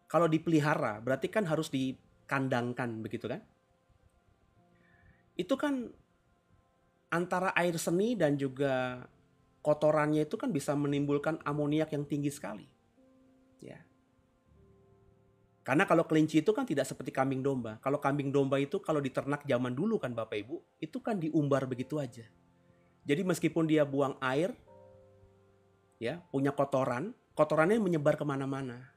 kalau dipelihara berarti kan harus dikandangkan, begitu kan? Itu kan antara air seni dan juga kotorannya itu kan bisa menimbulkan amoniak yang tinggi sekali. Ya. Karena kalau kelinci itu kan tidak seperti kambing domba. Kalau kambing domba itu kalau diternak zaman dulu kan Bapak Ibu, itu kan diumbar begitu aja. Jadi meskipun dia buang air, ya punya kotoran, kotorannya menyebar kemana-mana.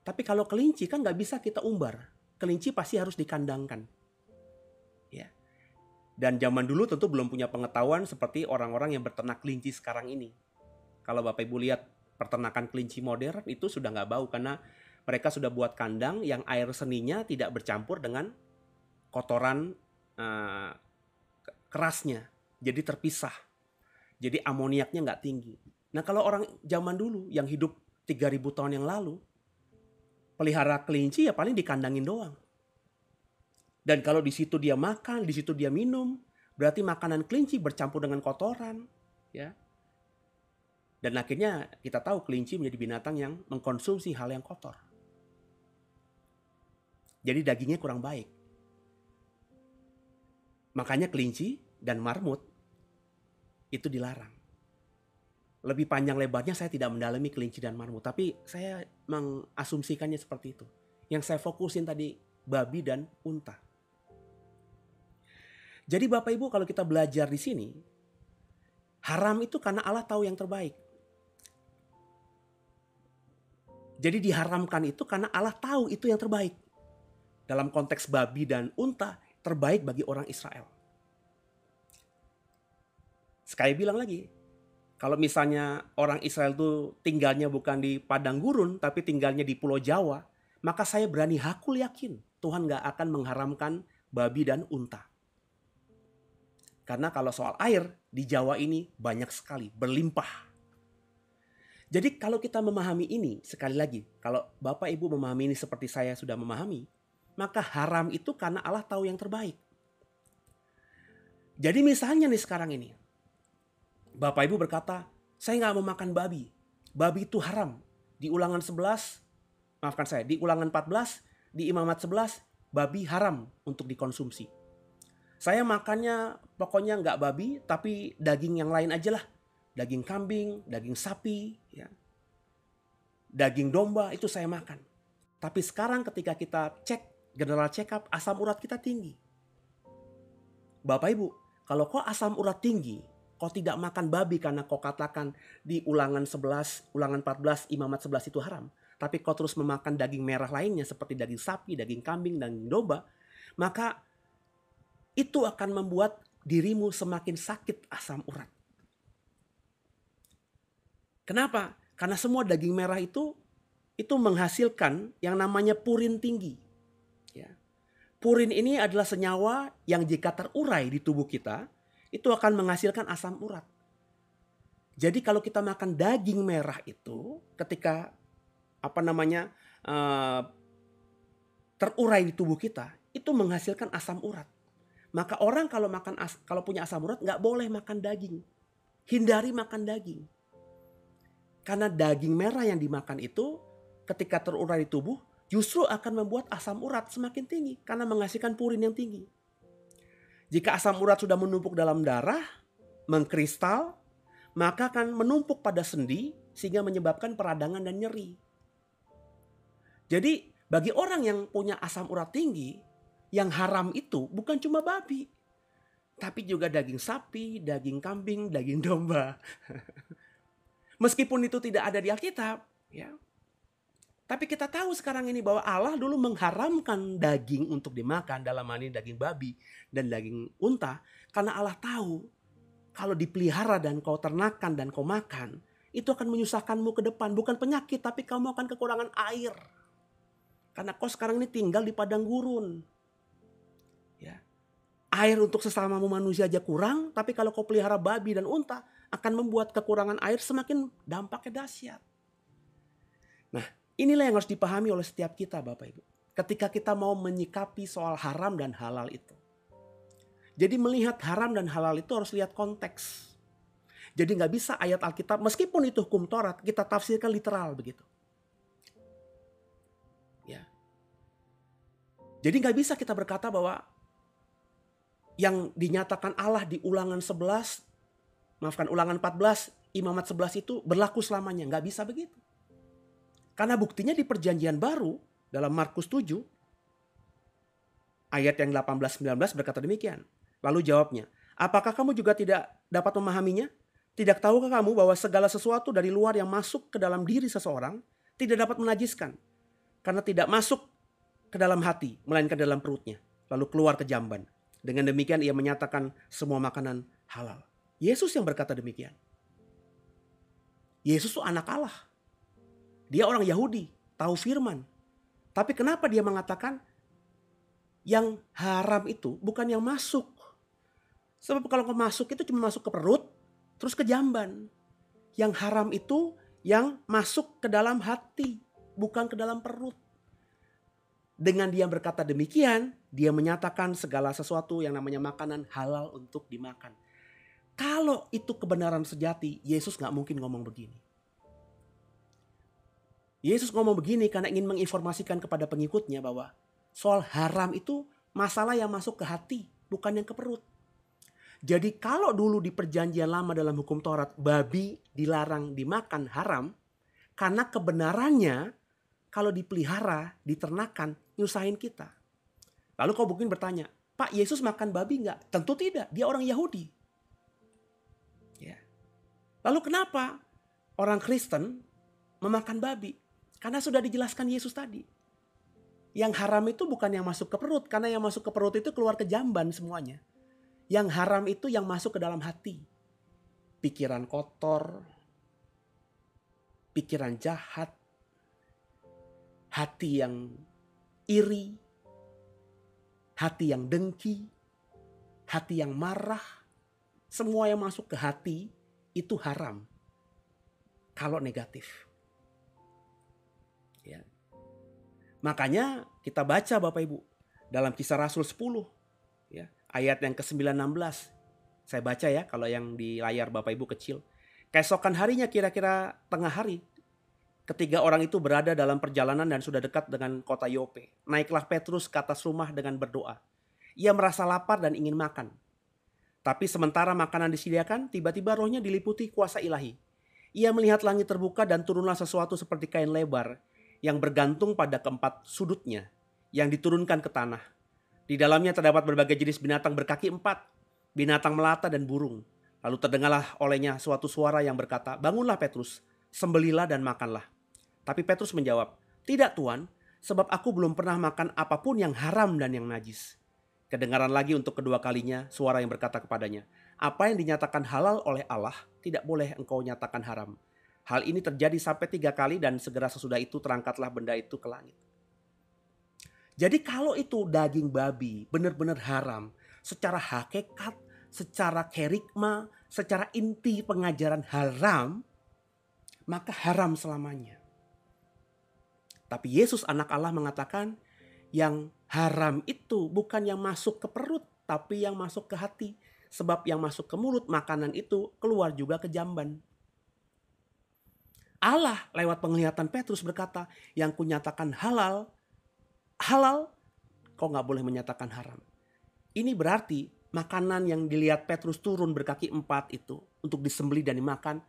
Tapi kalau kelinci kan nggak bisa kita umbar. Kelinci pasti harus dikandangkan. Ya. Dan zaman dulu tentu belum punya pengetahuan seperti orang-orang yang berternak kelinci sekarang ini. Kalau Bapak Ibu lihat peternakan kelinci modern itu sudah nggak bau karena mereka sudah buat kandang yang air seninya tidak bercampur dengan kotoran kerasnya. Jadi terpisah. Jadi amoniaknya nggak tinggi. Nah kalau orang zaman dulu yang hidup 3000 tahun yang lalu, pelihara kelinci ya paling dikandangin doang. Dan kalau di situ dia makan, di situ dia minum, berarti makanan kelinci bercampur dengan kotoran. Ya. Dan akhirnya kita tahu kelinci menjadi binatang yang mengkonsumsi hal yang kotor. Jadi dagingnya kurang baik. Makanya kelinci dan marmut itu dilarang. Lebih panjang lebarnya saya tidak mendalami kelinci dan marmut. Tapi saya mengasumsikannya seperti itu. Yang saya fokusin tadi babi dan unta. Jadi Bapak Ibu kalau kita belajar di sini, haram itu karena Allah tahu yang terbaik. Jadi diharamkan itu karena Allah tahu itu yang terbaik. Dalam konteks babi dan unta, terbaik bagi orang Israel. Sekali bilang lagi, kalau misalnya orang Israel itu tinggalnya bukan di padang gurun, tapi tinggalnya di Pulau Jawa, maka saya berani hakul yakin Tuhan gak akan mengharamkan babi dan unta. Karena kalau soal air, di Jawa ini banyak sekali, berlimpah. Jadi kalau kita memahami ini, sekali lagi, kalau Bapak Ibu memahami ini seperti saya sudah memahami, maka haram itu karena Allah tahu yang terbaik. Jadi misalnya nih sekarang ini, Bapak Ibu berkata, saya gak mau makan babi. Babi itu haram. Di Ulangan 11, maafkan saya, di Ulangan 14, di Imamat 11, babi haram untuk dikonsumsi. Saya makannya pokoknya gak babi, tapi daging yang lain aja lah. Daging kambing, daging sapi, ya. Daging domba itu saya makan. Tapi sekarang ketika kita cek, general check up, asam urat kita tinggi. Bapak Ibu, kalau kok asam urat tinggi, kau tidak makan babi karena kau katakan di Ulangan 11, Ulangan 14, Imamat 11 itu haram. Tapi kau terus memakan daging merah lainnya seperti daging sapi, daging kambing, daging domba. Maka itu akan membuat dirimu semakin sakit asam urat. Kenapa? Karena semua daging merah itu menghasilkan yang namanya purin tinggi. Ya. Purin ini adalah senyawa yang jika terurai di tubuh kita, itu akan menghasilkan asam urat. Jadi kalau kita makan daging merah itu, ketika terurai di tubuh kita, itu menghasilkan asam urat. Maka orang kalau punya asam urat nggak boleh makan daging. Hindari makan daging. Karena daging merah yang dimakan itu ketika terurai di tubuh justru akan membuat asam urat semakin tinggi karena menghasilkan purin yang tinggi. Jika asam urat sudah menumpuk dalam darah, mengkristal, maka akan menumpuk pada sendi sehingga menyebabkan peradangan dan nyeri. Jadi bagi orang yang punya asam urat tinggi, yang haram itu bukan cuma babi, tapi juga daging sapi, daging kambing, daging domba. Meskipun itu tidak ada di Alkitab, ya. Tapi kita tahu sekarang ini bahwa Allah dulu mengharamkan daging untuk dimakan, dalam hal ini daging babi dan daging unta, karena Allah tahu kalau dipelihara dan kau ternakan dan kau makan, itu akan menyusahkanmu ke depan. Bukan penyakit, tapi kamu akan kekurangan air. Karena kau sekarang ini tinggal di padang gurun. Ya. Air untuk sesamamu manusia aja kurang, tapi kalau kau pelihara babi dan unta, akan membuat kekurangan air semakin dampaknya dahsyat. Nah, inilah yang harus dipahami oleh setiap kita, Bapak Ibu. Ketika kita mau menyikapi soal haram dan halal itu. Jadi melihat haram dan halal itu harus lihat konteks. Jadi nggak bisa ayat Alkitab, meskipun itu hukum Taurat, kita tafsirkan literal begitu. Ya. Jadi nggak bisa kita berkata bahwa yang dinyatakan Allah di Ulangan 11, Ulangan 14, Imamat 11 itu berlaku selamanya. Nggak bisa begitu. Karena buktinya di Perjanjian Baru, dalam Markus 7, ayat yang 18-19 berkata demikian. Lalu jawabnya, apakah kamu juga tidak dapat memahaminya? Tidak tahukah kamu bahwa segala sesuatu dari luar yang masuk ke dalam diri seseorang tidak dapat menajiskan? Karena tidak masuk ke dalam hati, melainkan dalam perutnya. Lalu keluar ke jamban. Dengan demikian ia menyatakan semua makanan halal. Yesus yang berkata demikian. Yesus itu anak Allah. Dia orang Yahudi, tahu firman. Tapi kenapa dia mengatakan yang haram itu bukan yang masuk? Sebab kalau masuk itu cuma masuk ke perut, terus ke jamban. Yang haram itu yang masuk ke dalam hati, bukan ke dalam perut. Dengan dia berkata demikian, dia menyatakan segala sesuatu yang namanya makanan halal untuk dimakan. Kalau itu kebenaran sejati, Yesus gak mungkin ngomong begini. Yesus ngomong begini karena ingin menginformasikan kepada pengikutnya bahwa soal haram itu masalah yang masuk ke hati, bukan yang ke perut. Jadi kalau dulu di Perjanjian Lama dalam hukum Taurat, babi dilarang dimakan haram, karena kebenarannya kalau dipelihara, diternakan, nyusahin kita. Lalu kau mungkin bertanya, Pak, Yesus makan babi enggak? Tentu tidak, dia orang Yahudi. Ya. Lalu kenapa orang Kristen memakan babi? Karena sudah dijelaskan Yesus tadi. Yang haram itu bukan yang masuk ke perut, karena yang masuk ke perut itu keluar ke jamban semuanya. Yang haram itu yang masuk ke dalam hati. Pikiran kotor, pikiran jahat, hati yang iri, hati yang dengki, hati yang marah. Semua yang masuk ke hati itu haram. Kalau negatif. Ya. Makanya kita baca Bapak Ibu dalam Kisah Rasul 10. Ya, ayat yang ke-9-16. Saya baca ya kalau yang di layar Bapak Ibu kecil. Keesokan harinya kira-kira tengah hari. Ketiga orang itu berada dalam perjalanan dan sudah dekat dengan kota Yope. Naiklah Petrus ke atas rumah dengan berdoa. Ia merasa lapar dan ingin makan. Tapi sementara makanan disediakan, tiba-tiba rohnya diliputi kuasa ilahi. Ia melihat langit terbuka dan turunlah sesuatu seperti kain lebar yang bergantung pada keempat sudutnya, yang diturunkan ke tanah. Di dalamnya terdapat berbagai jenis binatang berkaki 4, binatang melata dan burung. Lalu terdengarlah olehnya suatu suara yang berkata, bangunlah Petrus, sembelilah dan makanlah. Tapi Petrus menjawab, tidak Tuan, sebab aku belum pernah makan apapun yang haram dan yang najis. Kedengaran lagi untuk kedua kalinya suara yang berkata kepadanya, apa yang dinyatakan halal oleh Allah tidak boleh engkau nyatakan haram. Hal ini terjadi sampai 3 kali dan segera sesudah itu terangkatlah benda itu ke langit. Jadi kalau itu daging babi benar-benar haram, secara hakikat, secara kerigma, secara inti pengajaran haram, maka haram selamanya. Tapi Yesus anak Allah mengatakan yang haram itu bukan yang masuk ke perut, tapi yang masuk ke hati. Sebab yang masuk ke mulut makanan itu keluar juga ke jamban. Allah lewat penglihatan Petrus berkata, yang kunyatakan halal, halal, kau gak boleh menyatakan haram. Ini berarti makanan yang dilihat Petrus turun berkaki 4 itu untuk disembelih dan dimakan,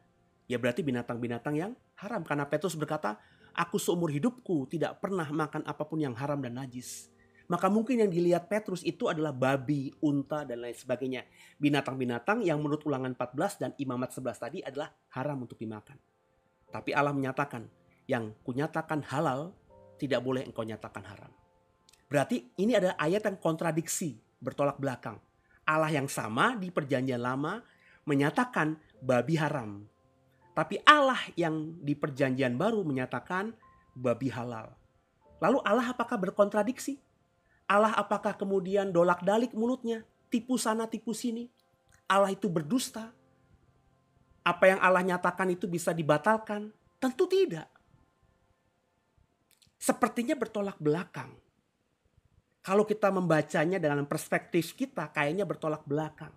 ya berarti binatang-binatang yang haram. Karena Petrus berkata, aku seumur hidupku tidak pernah makan apapun yang haram dan najis. Maka mungkin yang dilihat Petrus itu adalah babi, unta, dan lain sebagainya. Binatang-binatang yang menurut Ulangan 14 dan Imamat 11 tadi adalah haram untuk dimakan. Tapi Allah menyatakan, yang kunyatakan halal, tidak boleh engkau nyatakan haram. Berarti ini ada ayat yang kontradiksi, bertolak belakang. Allah yang sama di Perjanjian Lama menyatakan babi haram. Tapi Allah yang di perjanjian baru menyatakan babi halal. Lalu Allah apakah berkontradiksi? Allah apakah kemudian dolak-dalik mulutnya? Tipu sana, tipu sini? Allah itu berdusta? Apa yang Allah nyatakan itu bisa dibatalkan? Tentu tidak. Sepertinya bertolak belakang. Kalau kita membacanya dengan perspektif kita, kayaknya bertolak belakang.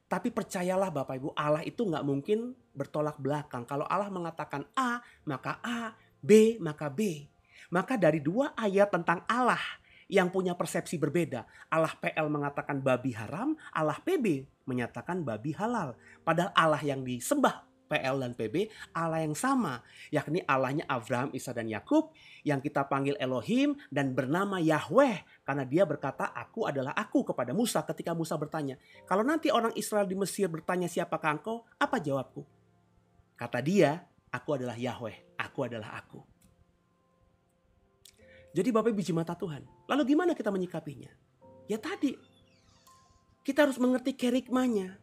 Tapi percayalah Bapak Ibu, Allah itu nggak mungkin bertolak belakang. Kalau Allah mengatakan A, maka A, B, maka B. Maka dari dua ayat tentang Allah yang punya persepsi berbeda. Allah PL mengatakan babi haram, Allah PB menyatakan babi halal. Padahal Allah yang disembah PL dan PB, Allah yang sama. Yakni Allahnya Abraham, Isa dan Yakub yang kita panggil Elohim dan bernama Yahweh. Karena dia berkata, aku adalah aku kepada Musa ketika Musa bertanya. Kalau nanti orang Israel di Mesir bertanya siapakah engkau, apa jawabku? Kata dia, aku adalah Yahweh, aku adalah aku. Jadi Bapak Ibu biji mata Tuhan. Lalu gimana kita menyikapinya? Ya tadi, kita harus mengerti kerikmanya.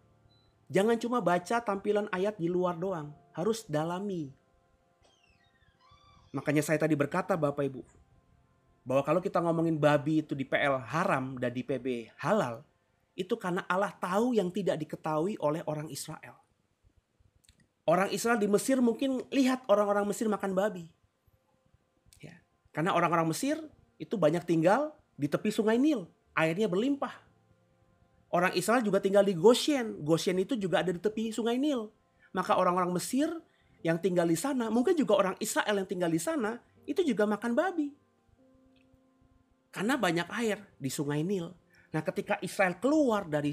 Jangan cuma baca tampilan ayat di luar doang. Harus dalami. Makanya saya tadi berkata Bapak Ibu, bahwa kalau kita ngomongin babi itu di PL haram dan di PB halal, itu karena Allah tahu yang tidak diketahui oleh orang Israel. Orang Israel di Mesir mungkin lihat orang-orang Mesir makan babi. Ya. Karena orang-orang Mesir itu banyak tinggal di tepi sungai Nil. Airnya berlimpah. Orang Israel juga tinggal di Goshen. Goshen itu juga ada di tepi sungai Nil. Maka orang-orang Mesir yang tinggal di sana, mungkin juga orang Israel yang tinggal di sana, itu juga makan babi. Karena banyak air di sungai Nil. Nah ketika Israel keluar dari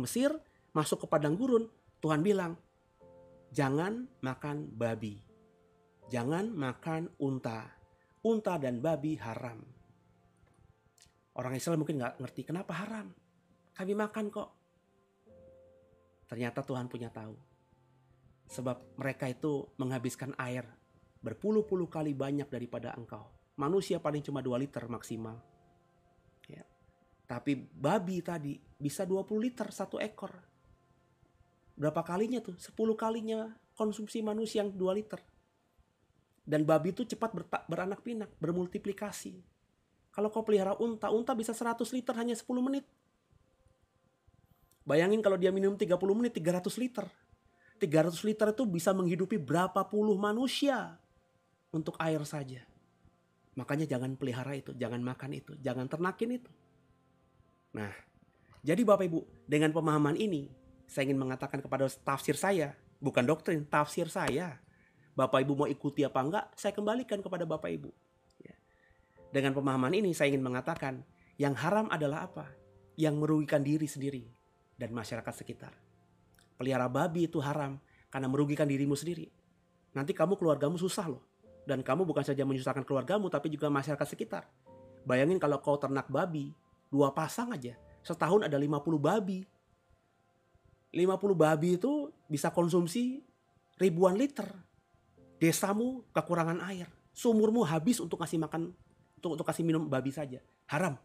Mesir, masuk ke padang gurun, Tuhan bilang, jangan makan babi. Jangan makan unta. Unta dan babi haram. Orang Israel mungkin gak ngerti kenapa haram. Kami makan kok. Ternyata Tuhan punya tahu. Sebab mereka itu menghabiskan air berpuluh-puluh kali banyak daripada engkau. Manusia paling cuma 2 liter maksimal. Ya. Tapi babi tadi bisa 20 liter satu ekor. Berapa kalinya tuh? 10 kalinya konsumsi manusia yang 2 liter. Dan babi itu cepat beranak pinak, bermultiplikasi. Kalau kau pelihara unta, unta bisa 100 liter hanya 10 menit. Bayangin kalau dia minum 30 menit, 300 liter. 300 liter itu bisa menghidupi berapa puluh manusia untuk air saja. Makanya jangan pelihara itu, jangan makan itu, jangan ternakin itu. Nah, jadi Bapak Ibu, dengan pemahaman ini, saya ingin mengatakan kepada tafsir saya, bukan doktrin, tafsir saya. Bapak Ibu mau ikuti apa enggak, saya kembalikan kepada Bapak Ibu. Ya. Dengan pemahaman ini, saya ingin mengatakan, yang haram adalah apa? Yang merugikan diri sendiri dan masyarakat sekitar. Pelihara babi itu haram karena merugikan dirimu sendiri. Nanti kamu keluargamu susah loh. Dan kamu bukan saja menyusahkan keluargamu tapi juga masyarakat sekitar. Bayangin kalau kau ternak babi, 2 pasang aja. Setahun ada 50 babi. 50 babi itu bisa konsumsi ribuan liter. Desamu kekurangan air. Sumurmu habis untuk kasih makan, untuk kasih minum babi saja. Haram.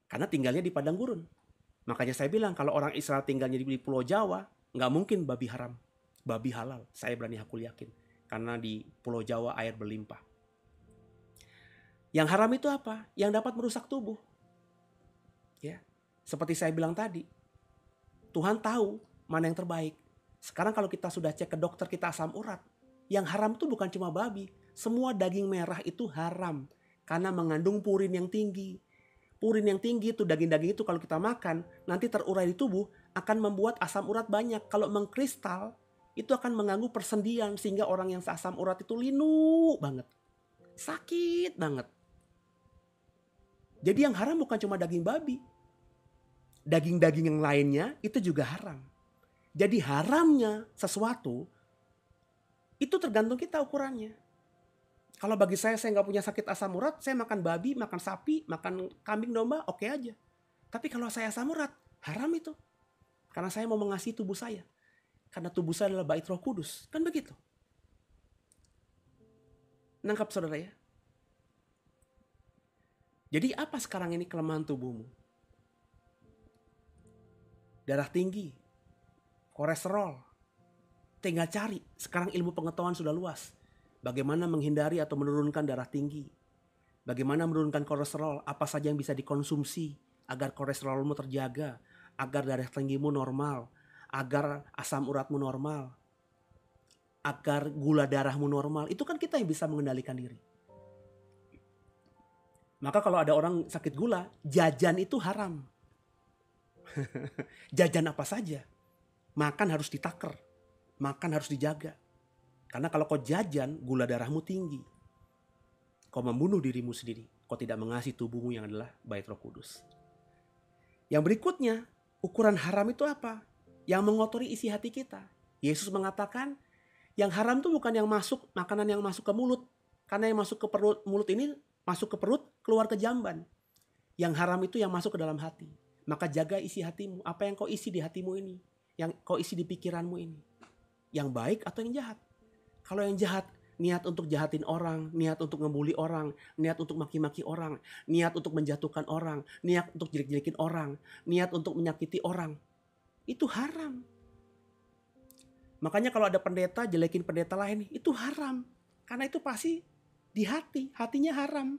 Karena tinggalnya di padang gurun. Makanya saya bilang kalau orang Israel tinggalnya di Pulau Jawa, nggak mungkin babi haram. Babi halal, saya berani hakul yakin. Karena di Pulau Jawa air berlimpah. Yang haram itu apa? Yang dapat merusak tubuh. Ya, seperti saya bilang tadi, Tuhan tahu mana yang terbaik. Sekarang kalau kita sudah cek ke dokter kita asam urat, yang haram itu bukan cuma babi. Semua daging merah itu haram. Karena mengandung purin yang tinggi. Purin yang tinggi itu, daging-daging itu kalau kita makan, nanti terurai di tubuh, akan membuat asam urat banyak. Kalau mengkristal, itu akan mengganggu persendian, sehingga orang yang asam urat itu linu banget. Sakit banget. Jadi yang haram bukan cuma daging babi. Daging-daging yang lainnya itu juga haram. Jadi haramnya sesuatu, itu tergantung kita ukurannya. Kalau bagi saya nggak punya sakit asam urat, saya makan babi, makan sapi, makan kambing domba, oke aja. Tapi kalau saya asam urat, haram itu. Karena saya mau mengasihi tubuh saya. Karena tubuh saya adalah bait Roh Kudus. Kan begitu. Nangkap saudara ya? Jadi apa sekarang ini kelemahan tubuhmu? Darah tinggi, kolesterol, Tinggal cari. Sekarang ilmu pengetahuan sudah luas. Bagaimana menghindari atau menurunkan darah tinggi. Bagaimana menurunkan kolesterol. Apa saja yang bisa dikonsumsi agar kolesterolmu terjaga. Agar darah tinggimu normal. Agar asam uratmu normal. Agar gula darahmu normal. Itu kan kita yang bisa mengendalikan diri. Maka kalau ada orang sakit gula, jajan itu haram. Jajan apa saja. Makan harus ditaker. Makan harus dijaga. Karena kalau kau jajan, gula darahmu tinggi. Kau membunuh dirimu sendiri. Kau tidak mengasihi tubuhmu yang adalah bait Roh Kudus. Yang berikutnya, ukuran haram itu apa? Yang mengotori isi hati kita. Yesus mengatakan, yang haram itu bukan yang masuk, makanan yang masuk ke mulut. Karena yang masuk ke perut, mulut ini masuk ke perut, keluar ke jamban. Yang haram itu yang masuk ke dalam hati. Maka jaga isi hatimu. Apa yang kau isi di hatimu ini? Yang kau isi di pikiranmu ini? Yang baik atau yang jahat? Kalau yang jahat, niat untuk jahatin orang, niat untuk ngebully orang, niat untuk maki-maki orang, niat untuk menjatuhkan orang, niat untuk jelek-jelekin orang, niat untuk menyakiti orang. Itu haram. Makanya kalau ada pendeta jelekin pendeta lain, itu haram. Karena itu pasti di hati, hatinya haram.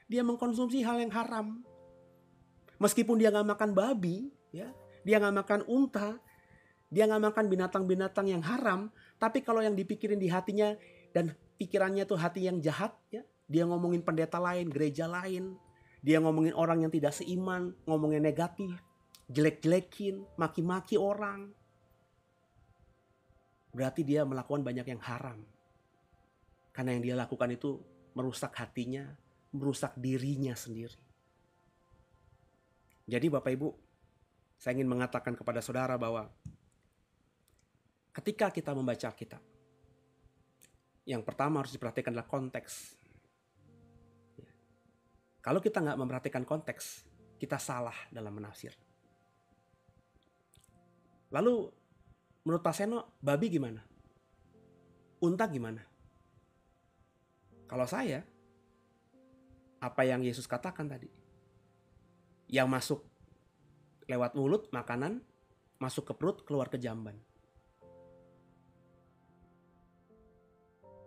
Dia mengkonsumsi hal yang haram. Meskipun dia gak makan babi, ya, dia gak makan unta, dia gak makan binatang-binatang yang haram, tapi kalau yang dipikirin di hatinya dan pikirannya tuh hati yang jahat, ya, dia ngomongin pendeta lain, gereja lain, dia ngomongin orang yang tidak seiman, ngomongin negatif, jelek-jelekin, maki-maki orang. Berarti dia melakukan banyak yang haram. Karena yang dia lakukan itu merusak hatinya, merusak dirinya sendiri. Jadi Bapak Ibu, saya ingin mengatakan kepada saudara bahwa ketika kita membaca Alkitab, yang pertama harus diperhatikan adalah konteks. Kalau kita nggak memperhatikan konteks, kita salah dalam menafsir. Lalu menurut Pak Seno, babi gimana? Unta gimana? Kalau saya, apa yang Yesus katakan tadi? Yang masuk lewat mulut, makanan, masuk ke perut, keluar ke jamban.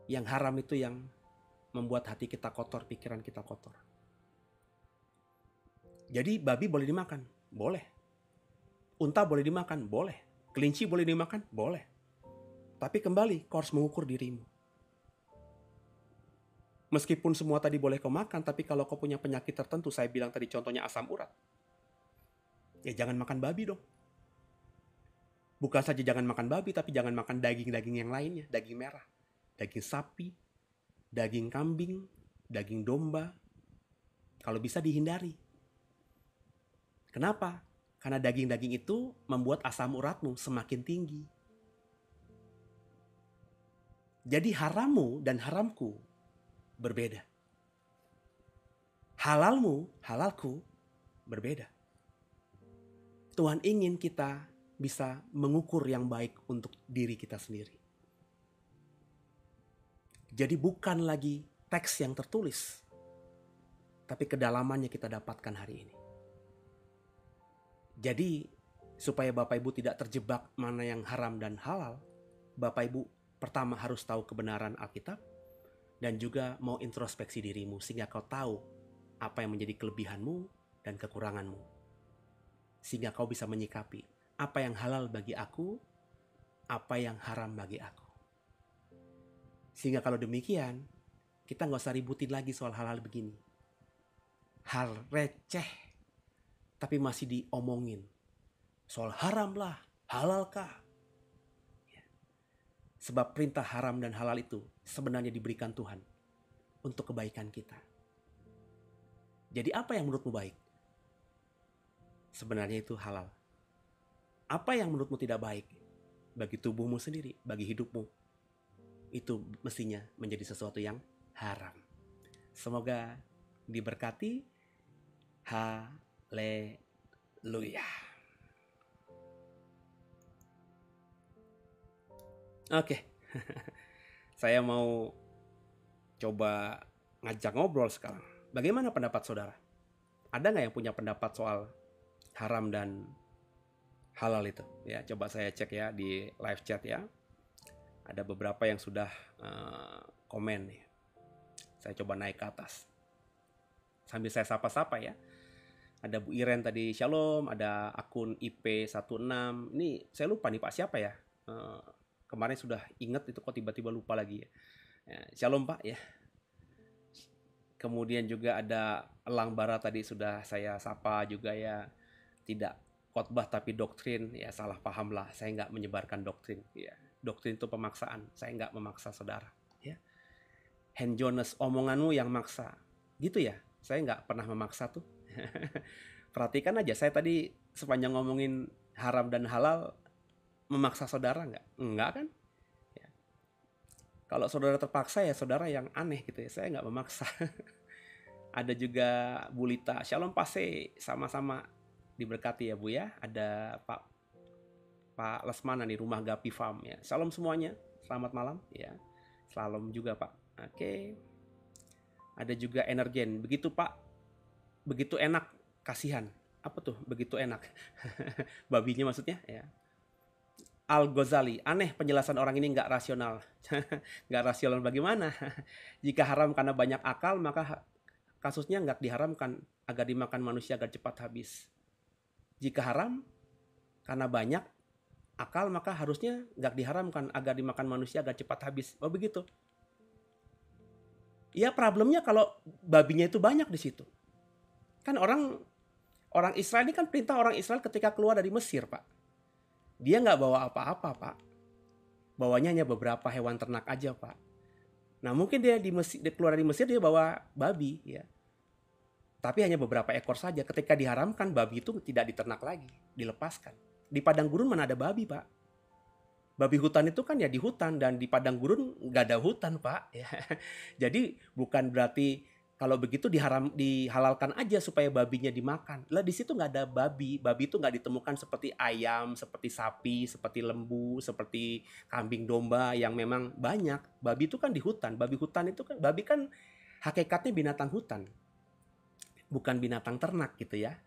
Yang haram itu yang membuat hati kita kotor, pikiran kita kotor. Jadi babi boleh dimakan? Boleh. Unta boleh dimakan? Boleh. Kelinci boleh dimakan? Boleh. Tapi kembali, kau harus mengukur dirimu. Meskipun semua tadi boleh kau makan, tapi kalau kau punya penyakit tertentu, saya bilang tadi contohnya asam urat, ya jangan makan babi dong. Bukan saja jangan makan babi, tapi jangan makan daging-daging yang lainnya, daging merah. Daging sapi, daging kambing, daging domba. Kalau bisa dihindari. Kenapa? Karena daging-daging itu membuat asam uratmu semakin tinggi. Jadi harammu dan haramku berbeda. Halalmu, halalku berbeda. Tuhan ingin kita bisa mengukur yang baik untuk diri kita sendiri. Jadi bukan lagi teks yang tertulis, tapi kedalamannya kita dapatkan hari ini. Jadi supaya Bapak Ibu tidak terjebak mana yang haram dan halal, Bapak Ibu pertama harus tahu kebenaran Alkitab dan juga mau introspeksi dirimu sehingga kau tahu apa yang menjadi kelebihanmu dan kekuranganmu. Sehingga kau bisa menyikapi apa yang halal bagi aku, apa yang haram bagi aku. Sehingga kalau demikian, kita nggak usah ributin lagi soal hal-hal begini. Hal receh, tapi masih diomongin. Soal haram lah, halal kah? Sebab perintah haram dan halal itu sebenarnya diberikan Tuhan untuk kebaikan kita. Jadi apa yang menurutmu baik? Sebenarnya itu halal. Apa yang menurutmu tidak baik bagi tubuhmu sendiri, bagi hidupmu? Itu mestinya menjadi sesuatu yang haram. Semoga diberkati. Haleluya. Oke. Saya mau coba ngajak ngobrol sekarang. Bagaimana pendapat saudara? Ada nggak yang punya pendapat soal haram dan halal itu? Ya, coba saya cek ya di live chat ya. Ada beberapa yang sudah komen nih. Saya coba naik ke atas. Sambil saya sapa-sapa ya. Ada Bu Iren tadi, Shalom. Ada akun IP16. Ini saya lupa nih Pak, siapa ya? Kemarin sudah ingat itu kok tiba-tiba lupa lagi ya. Shalom Pak ya. Kemudian juga ada Elang Bara tadi sudah saya sapa juga ya. Tidak khotbah tapi doktrin, ya salah paham lah. Saya nggak menyebarkan doktrin. Ya. Doktrin itu pemaksaan. Saya nggak memaksa saudara. Ya. Hen Jonas, omonganmu yang maksa. Gitu ya. Saya nggak pernah memaksa tuh. Perhatikan aja, saya tadi sepanjang ngomongin haram dan halal, memaksa saudara nggak? Enggak kan? Ya. Kalau saudara terpaksa ya saudara yang aneh gitu ya. Saya nggak memaksa. Ada juga Bulita, Shalom Pase, sama-sama diberkati ya Bu ya. Ada Pak Lesmana nih, Rumah Gapi Farm ya. Salam semuanya, selamat malam ya. Salam juga Pak. Oke. Ada juga Energen, begitu Pak, begitu enak, kasihan. Apa tuh begitu enak? Babinya maksudnya ya. Al-Ghazali, aneh penjelasan orang ini nggak rasional. Nggak rasional bagaimana? Jika haram karena banyak akal, maka kasusnya nggak diharamkan agar dimakan manusia agar cepat habis. Jika haram karena banyak akal, maka harusnya nggak diharamkan agar dimakan manusia agar cepat habis. Oh begitu. Ya problemnya kalau babinya itu banyak di situ. Kan orang Israel ini kan perintah orang Israel ketika keluar dari Mesir Pak. Dia nggak bawa apa-apa Pak. Bawanya hanya beberapa hewan ternak aja Pak. Nah mungkin dia keluar dari Mesir dia bawa babi ya. Tapi hanya beberapa ekor saja. Ketika diharamkan, babi itu tidak diternak lagi, dilepaskan. Di padang gurun mana ada babi, Pak? Babi hutan itu kan ya di hutan, dan di padang gurun nggak ada hutan, Pak. Ya. Jadi bukan berarti kalau begitu dihalalkan aja supaya babinya dimakan. Lah di situ nggak ada babi. Babi itu nggak ditemukan seperti ayam, seperti sapi, seperti lembu, seperti kambing domba yang memang banyak. Babi itu kan di hutan. Babi hutan itu kan, babi kan hakikatnya binatang hutan. Bukan binatang ternak gitu ya.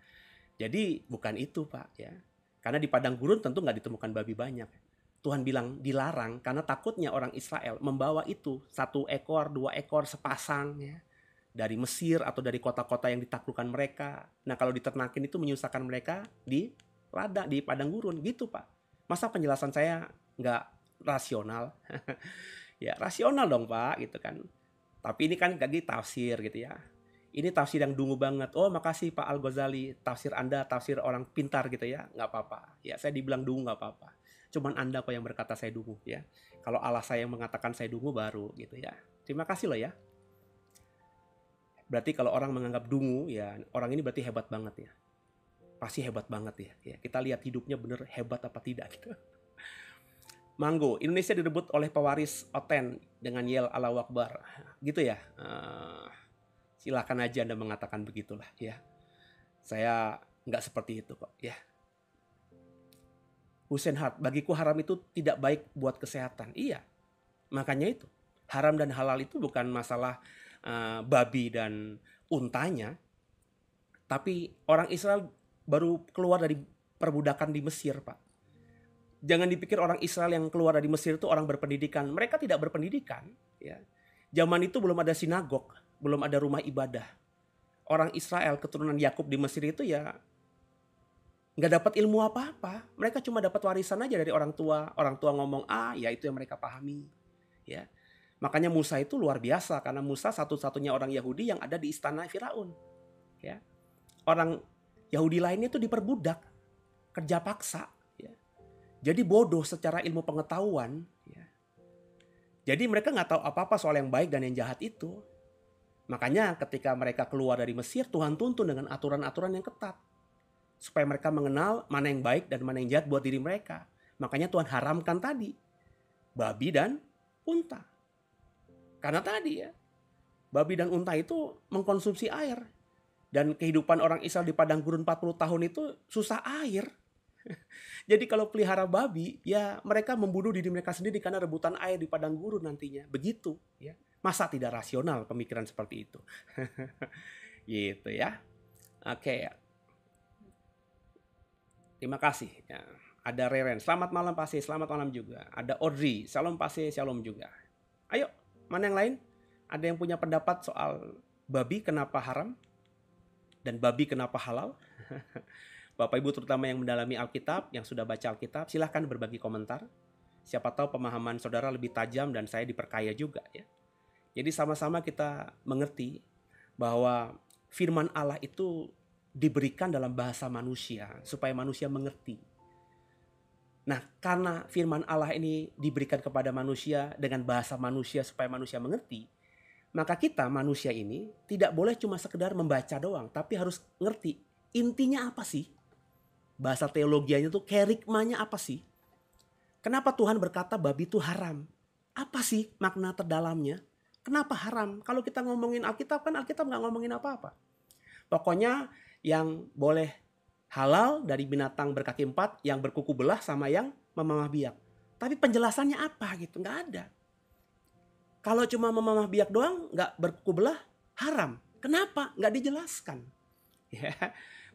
Jadi bukan itu Pak ya. Karena di padang gurun tentu nggak ditemukan babi banyak. Tuhan bilang dilarang karena takutnya orang Israel membawa itu 1 ekor, 2 ekor sepasang ya. Dari Mesir atau dari kota-kota yang ditaklukkan mereka. Nah kalau diternakin itu menyusahkan mereka di ladang, di padang gurun gitu Pak. Masa penjelasan saya nggak rasional? Ya rasional dong Pak gitu kan. Tapi ini kan lagi tafsir gitu ya. Ini tafsir yang dungu banget. Oh makasih Pak Al-Ghazali, tafsir Anda tafsir orang pintar gitu ya. Nggak apa-apa. Ya saya dibilang dungu nggak apa-apa. Cuman Anda kok yang berkata saya dungu ya. Kalau Allah saya yang mengatakan saya dungu baru gitu ya. Terima kasih loh ya. Berarti kalau orang menganggap dungu ya orang ini berarti hebat banget ya. Pasti hebat banget ya. Kita lihat hidupnya bener hebat apa tidak gitu. Manggo, Indonesia direbut oleh pewaris Oten dengan yel Allahu Akbar. Gitu ya. Silakan aja Anda mengatakan begitulah ya. Saya nggak seperti itu kok ya. Hussein Hart, bagiku haram itu tidak baik buat kesehatan. Iya, makanya itu. Haram dan halal itu bukan masalah babi dan untanya. Tapi orang Israel baru keluar dari perbudakan di Mesir Pak. Jangan dipikir orang Israel yang keluar dari Mesir itu orang berpendidikan. Mereka tidak berpendidikan ya. Zaman itu belum ada sinagog, belum ada rumah ibadah. Orang Israel keturunan Yakub di Mesir itu ya nggak dapat ilmu apa-apa. Mereka cuma dapat warisan aja dari orang tua. Orang tua ngomong ya itu yang mereka pahami. Ya, makanya Musa itu luar biasa karena Musa satu-satunya orang Yahudi yang ada di istana Firaun. Ya, orang Yahudi lainnya itu diperbudak, kerja paksa. Ya. Jadi bodoh secara ilmu pengetahuan. Ya. Jadi mereka nggak tahu apa-apa soal yang baik dan yang jahat itu. Makanya ketika mereka keluar dari Mesir, Tuhan tuntun dengan aturan-aturan yang ketat. Supaya mereka mengenal mana yang baik dan mana yang jahat buat diri mereka. Makanya Tuhan haramkan tadi. Babi dan unta. Karena tadi ya. Babi dan unta itu mengkonsumsi air. Dan kehidupan orang Israel di padang gurun 40 tahun itu susah air. Jadi kalau pelihara babi, ya mereka membunuh diri mereka sendiri karena rebutan air di padang gurun nantinya. Begitu ya. Masa tidak rasional pemikiran seperti itu? Gitu ya. Oke. Terima kasih. Ya. Ada Reren, selamat malam Pase, selamat malam juga. Ada Audrey, shalom Pase, shalom juga. Ayo, mana yang lain? Ada yang punya pendapat soal babi kenapa haram? Dan babi kenapa halal? Bapak Ibu terutama yang mendalami Alkitab, yang sudah baca Alkitab, silahkan berbagi komentar. Siapa tahu pemahaman saudara lebih tajam dan saya diperkaya juga ya. Jadi sama-sama kita mengerti bahwa firman Allah itu diberikan dalam bahasa manusia supaya manusia mengerti. Nah, karena firman Allah ini diberikan kepada manusia dengan bahasa manusia supaya manusia mengerti, maka kita manusia ini tidak boleh cuma sekedar membaca doang, tapi harus ngerti intinya apa sih? Bahasa teologianya tuh kerikmanya apa sih? Kenapa Tuhan berkata babi itu haram? Apa sih makna terdalamnya? Kenapa haram? Kalau kita ngomongin Alkitab kan Alkitab nggak ngomongin apa-apa. Pokoknya yang boleh halal dari binatang berkaki 4, yang berkuku belah sama yang memamah biak. Tapi penjelasannya apa gitu? Nggak ada. Kalau cuma memamah biak doang, nggak berkuku belah, haram. Kenapa? Nggak dijelaskan. Ya,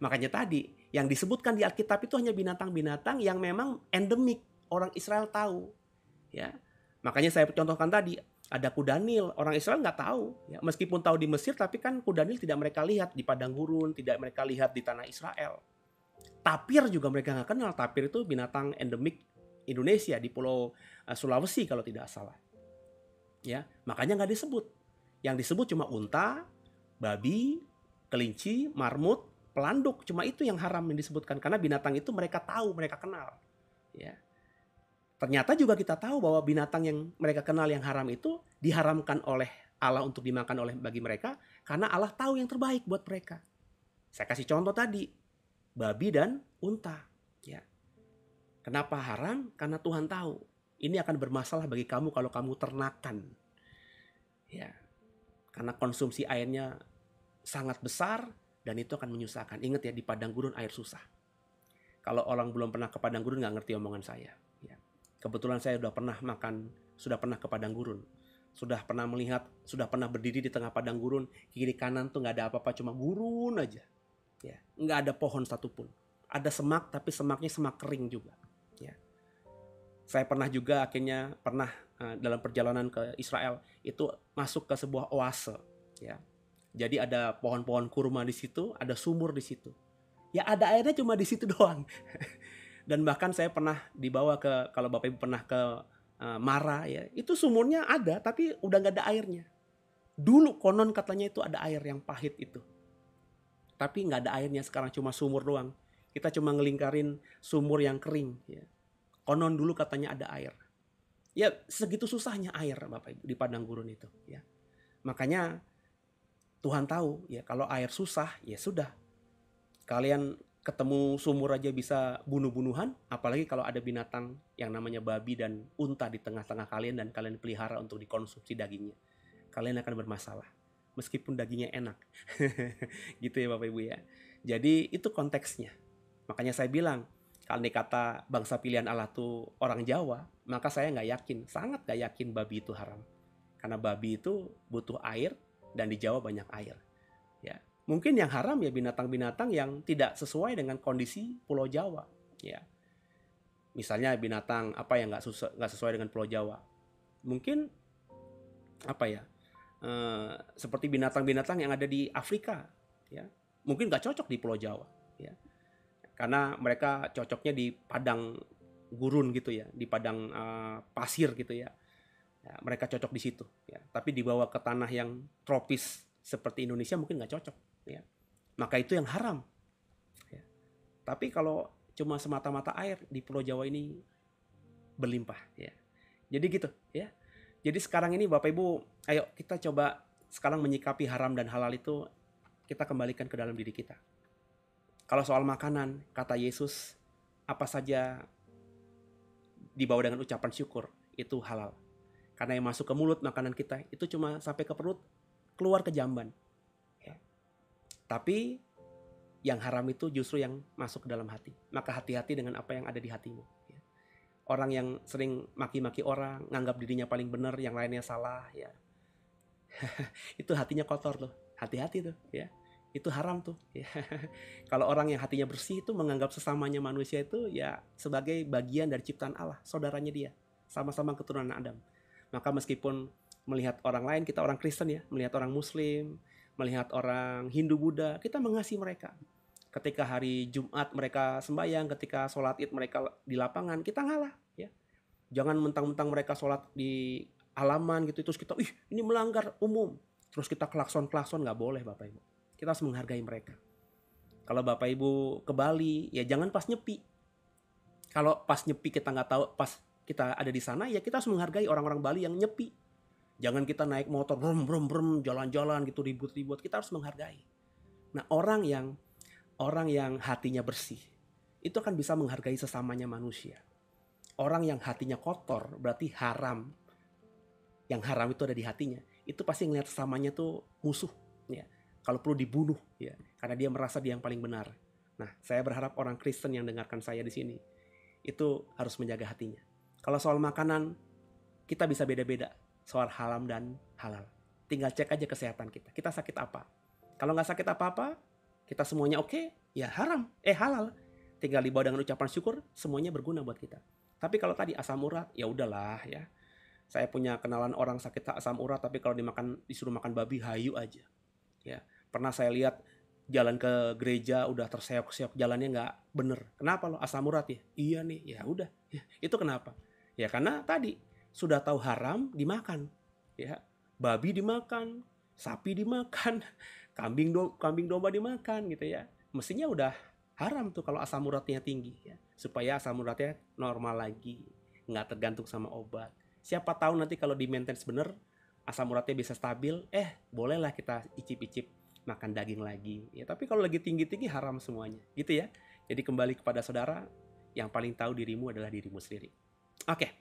makanya tadi yang disebutkan di Alkitab itu hanya binatang-binatang yang memang endemik, orang Israel tahu. Ya, makanya saya contohkan tadi. Ada kuda Nil, orang Israel nggak tahu. Ya, meskipun tahu di Mesir, tapi kan kuda Nil tidak mereka lihat di padang gurun, tidak mereka lihat di tanah Israel. Tapir juga mereka nggak kenal. Tapir itu binatang endemik Indonesia di Pulau Sulawesi kalau tidak salah. Ya, makanya nggak disebut. Yang disebut cuma unta, babi, kelinci, marmut, pelanduk. Cuma itu yang haram yang disebutkan karena binatang itu mereka tahu, mereka kenal. Ya. Ternyata juga kita tahu bahwa binatang yang mereka kenal yang haram itu diharamkan oleh Allah untuk dimakan bagi mereka karena Allah tahu yang terbaik buat mereka. Saya kasih contoh tadi, babi dan unta. Ya. Kenapa haram? Karena Tuhan tahu ini akan bermasalah bagi kamu kalau kamu ternakan. Ya. Karena konsumsi airnya sangat besar dan itu akan menyusahkan. Ingat ya, di padang gurun air susah. Kalau orang belum pernah ke padang gurun nggak ngerti omongan saya. Ya. Kebetulan saya sudah pernah ke padang gurun. Sudah pernah melihat, sudah pernah berdiri di tengah padang gurun. Kiri kanan tuh nggak ada apa-apa, cuma gurun aja. Ya, nggak ada pohon satupun. Ada semak, tapi semaknya semak kering juga. Ya. Saya pernah juga dalam perjalanan ke Israel itu masuk ke sebuah oase. Ya. Jadi ada pohon-pohon kurma di situ, ada sumur di situ. Ya ada airnya cuma di situ doang. Dan bahkan saya pernah dibawa kalau Bapak Ibu pernah ke Mara ya, itu sumurnya ada tapi udah nggak ada airnya. Dulu konon katanya itu ada air yang pahit itu. Tapi nggak ada airnya, sekarang cuma sumur doang. Kita cuma ngelingkarin sumur yang kering. Ya. Konon dulu katanya ada air. Ya segitu susahnya air Bapak Ibu di padang gurun itu. Ya. Makanya Tuhan tahu ya kalau air susah ya sudah. Kalian ketemu sumur aja bisa bunuh-bunuhan, apalagi kalau ada binatang yang namanya babi dan unta di tengah-tengah kalian dan kalian pelihara untuk dikonsumsi dagingnya. Kalian akan bermasalah, meskipun dagingnya enak. Gitu ya Bapak Ibu ya. Jadi itu konteksnya. Makanya saya bilang, kalau dikata bangsa pilihan Allah tuh orang Jawa, maka saya nggak yakin, sangat nggak yakin babi itu haram. Karena babi itu butuh air dan di Jawa banyak air. Ya. Mungkin yang haram ya binatang-binatang yang tidak sesuai dengan kondisi Pulau Jawa. Ya. Misalnya binatang apa yang nggak sesuai dengan Pulau Jawa. Mungkin apa ya? Seperti binatang-binatang yang ada di Afrika. Ya. Mungkin nggak cocok di Pulau Jawa. Ya. Karena mereka cocoknya di padang gurun gitu ya, di padang pasir gitu ya. Ya, mereka cocok di situ. Ya. Tapi dibawa ke tanah yang tropis seperti Indonesia mungkin nggak cocok. Ya. Maka itu yang haram. Ya. Tapi kalau cuma semata-mata air di Pulau Jawa ini berlimpah. Ya. Jadi gitu. Ya. Jadi sekarang ini Bapak Ibu, ayo kita coba sekarang menyikapi haram dan halal itu kita kembalikan ke dalam diri kita. Kalau soal makanan, kata Yesus, apa saja dibawa dengan ucapan syukur itu halal. Karena yang masuk ke mulut makanan kita itu cuma sampai ke perut, keluar ke jamban. Ya. Tapi yang haram itu justru yang masuk ke dalam hati. Maka hati-hati dengan apa yang ada di hatimu. Ya. Orang yang sering maki-maki orang, nganggap dirinya paling benar, yang lainnya salah. Ya. Itu hatinya kotor loh. Hati-hati tuh. Ya. itu haram tuh. Ya. Kalau orang yang hatinya bersih itu menganggap sesamanya manusia itu ya sebagai bagian dari ciptaan Allah, saudaranya dia, sama-sama keturunan Adam. Maka meskipun melihat orang lain, kita orang Kristen ya, melihat orang Muslim, melihat orang Hindu Buddha, kita mengasihi mereka. Ketika hari Jumat mereka sembahyang, ketika sholat Id mereka di lapangan, kita ngalah ya. Jangan mentang-mentang mereka sholat di halaman gitu, terus kita, ini melanggar umum. Terus kita klakson-klakson, nggak boleh Bapak Ibu. Kita harus menghargai mereka. Kalau Bapak Ibu ke Bali, ya jangan pas nyepi. Kalau pas nyepi kita nggak tahu, pas kita ada di sana, ya kita harus menghargai orang-orang Bali yang nyepi. Jangan kita naik motor, brum, jalan-jalan gitu, ribut-ribut. Kita harus menghargai. Nah, orang yang hatinya bersih, itu akan bisa menghargai sesamanya manusia. Orang yang hatinya kotor, berarti haram. Yang haram itu ada di hatinya. Itu pasti ngelihat sesamanya tuh musuh. Ya. Kalau perlu dibunuh. Ya. Karena dia merasa dia yang paling benar. Nah, saya berharap orang Kristen yang dengarkan saya di sini, itu harus menjaga hatinya. Kalau soal makanan, kita bisa beda-beda. Soal haram dan halal. Tinggal cek aja kesehatan kita. Kita sakit apa? Kalau nggak sakit apa-apa, kita semuanya oke, ya halal. Tinggal dibawa dengan ucapan syukur, semuanya berguna buat kita. Tapi kalau tadi asam urat, ya udahlah ya. Saya punya kenalan orang sakit asam urat, tapi kalau disuruh makan babi, hayu aja. Ya, pernah saya lihat jalan ke gereja udah terseok-seok, jalannya nggak bener. Kenapa lo? Asam urat ya? Iya nih, ya udah. Ya, itu kenapa? Ya karena tadi sudah tahu haram dimakan. Ya, babi dimakan, sapi dimakan, kambing domba dimakan gitu ya. Mestinya udah haram tuh kalau asam uratnya tinggi ya. Supaya asam uratnya normal lagi, nggak tergantung sama obat. Siapa tahu nanti kalau di maintenance bener, asam uratnya bisa stabil, bolehlah kita icip-icip makan daging lagi. Ya, tapi kalau lagi tinggi-tinggi haram semuanya, gitu ya. Jadi kembali kepada saudara, yang paling tahu dirimu adalah dirimu sendiri. Oke.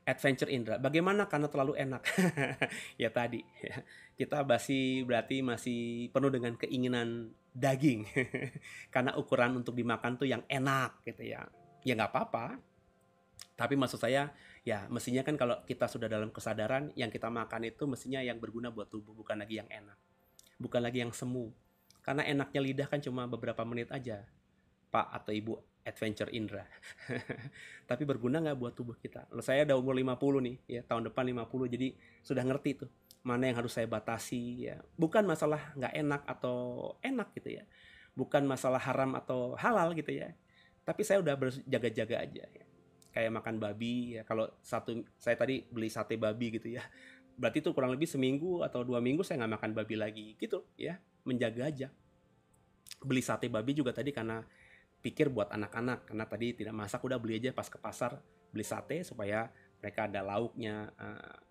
Adventure Indra, bagaimana karena terlalu enak? Ya tadi, ya. Kita berarti masih penuh dengan keinginan daging. Karena ukuran untuk dimakan tuh yang enak gitu ya. Ya nggak apa-apa. Tapi maksud saya, ya mestinya kan kalau kita sudah dalam kesadaran, yang kita makan itu mestinya yang berguna buat tubuh, bukan lagi yang enak. Bukan lagi yang semu. Karena enaknya lidah kan cuma beberapa menit aja, Pak atau Ibu Adventure Indra. Tapi berguna nggak buat tubuh kita? Lalu saya udah umur 50 nih, ya tahun depan 50, jadi sudah ngerti tuh mana yang harus saya batasi. Ya. Bukan masalah nggak enak atau enak gitu ya. Bukan masalah haram atau halal gitu ya. Tapi saya udah berjaga-jaga aja ya. Kayak makan babi ya, kalau saya tadi beli sate babi gitu ya, berarti itu kurang lebih seminggu atau 2 minggu saya nggak makan babi lagi gitu ya, menjaga aja. Beli sate babi juga tadi karena pikir buat anak-anak, karena tadi tidak masak, udah beli aja pas ke pasar, beli sate supaya mereka ada lauknya,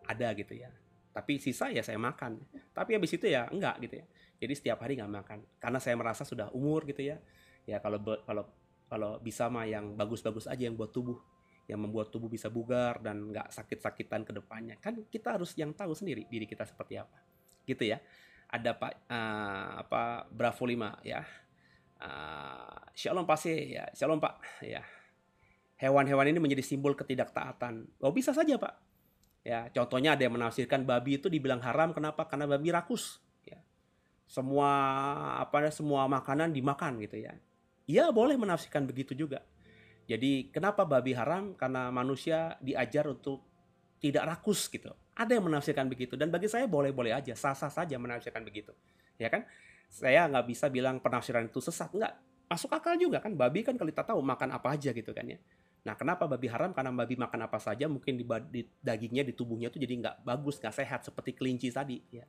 ada gitu ya. Tapi sisa ya saya makan, tapi habis itu ya enggak gitu ya. Jadi setiap hari nggak makan karena saya merasa sudah umur gitu ya. Ya kalau bisa mah yang bagus-bagus aja yang buat tubuh, yang membuat tubuh bisa bugar dan nggak sakit-sakitan ke depannya. Kan kita harus yang tahu sendiri diri kita seperti apa. Gitu ya. Ada Bravo 5 ya. Shalom Pak ya. Shalom Pak ya. Hewan-hewan ini menjadi simbol ketidaktaatan. Oh bisa saja Pak. Ya, contohnya ada yang menafsirkan babi itu dibilang haram, kenapa? Karena babi rakus. Ya. Semua makanan dimakan gitu ya. Iya boleh menafsirkan begitu juga. Jadi kenapa babi haram? Karena manusia diajar untuk tidak rakus gitu. Ada yang menafsirkan begitu. Dan bagi saya boleh-boleh aja, sah-sah saja menafsirkan begitu. Ya kan? Saya nggak bisa bilang penafsiran itu sesat. Nggak. Masuk akal juga kan. Babi kan kalau kita tahu makan apa aja gitu kan ya. Nah kenapa babi haram? Karena babi makan apa saja, mungkin di dagingnya, di tubuhnya itu jadi nggak bagus, nggak sehat. Seperti kelinci tadi. Ya.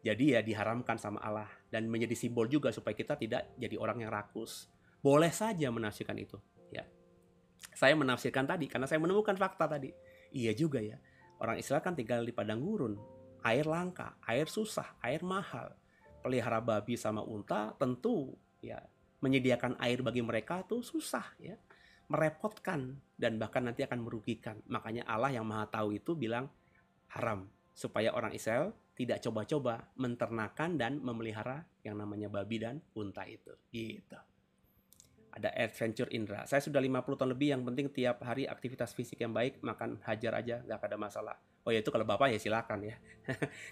Jadi ya diharamkan sama Allah. Dan menjadi simbol juga supaya kita tidak jadi orang yang rakus. Boleh saja menafsirkan itu. Ya. Saya menafsirkan tadi karena saya menemukan fakta tadi. Iya juga ya. Orang Israel kan tinggal di padang gurun. Air langka, air susah, air mahal. Pelihara babi sama unta tentu ya menyediakan air bagi mereka tuh susah ya. Merepotkan dan bahkan nanti akan merugikan. Makanya Allah yang Maha Tahu itu bilang haram supaya orang Israel tidak coba-coba menternakan dan memelihara yang namanya babi dan unta itu. Gitu. ada Adventure Indra. Saya sudah 50 tahun lebih, yang penting tiap hari aktivitas fisik yang baik, makan hajar aja, nggak ada masalah. Oh ya, itu kalau Bapak ya silakan ya.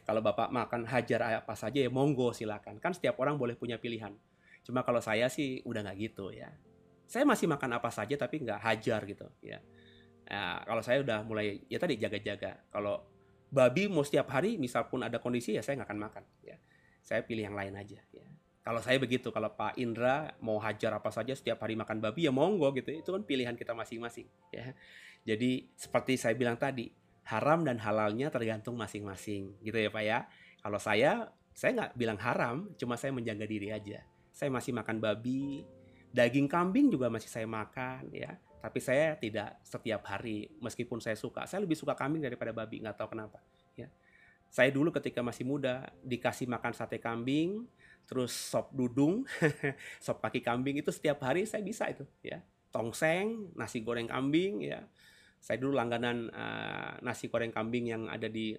Kalau Bapak makan hajar apa saja ya monggo silakan. Kan setiap orang boleh punya pilihan. Cuma kalau saya sih udah nggak gitu ya. Saya masih makan apa saja tapi nggak hajar gitu ya. Nah, kalau saya udah mulai ya tadi jaga-jaga. Kalau babi mau setiap hari, misal pun ada kondisi ya saya nggak akan makan ya. Saya pilih yang lain aja ya. Kalau saya begitu, kalau Pak Indra mau hajar apa saja setiap hari makan babi ya monggo gitu. Itu kan pilihan kita masing-masing ya. Jadi seperti saya bilang tadi, haram dan halalnya tergantung masing-masing gitu ya Pak ya. Kalau saya nggak bilang haram, cuma saya menjaga diri aja. Saya masih makan babi, daging kambing juga masih saya makan ya. Tapi saya tidak setiap hari, meskipun saya suka. Saya lebih suka kambing daripada babi, nggak tahu kenapa ya. Saya dulu ketika masih muda dikasih makan sate kambing, terus sop dudung, sop kaki kambing itu setiap hari saya bisa itu ya. Tongseng, nasi goreng kambing ya. Saya dulu langganan nasi goreng kambing yang ada di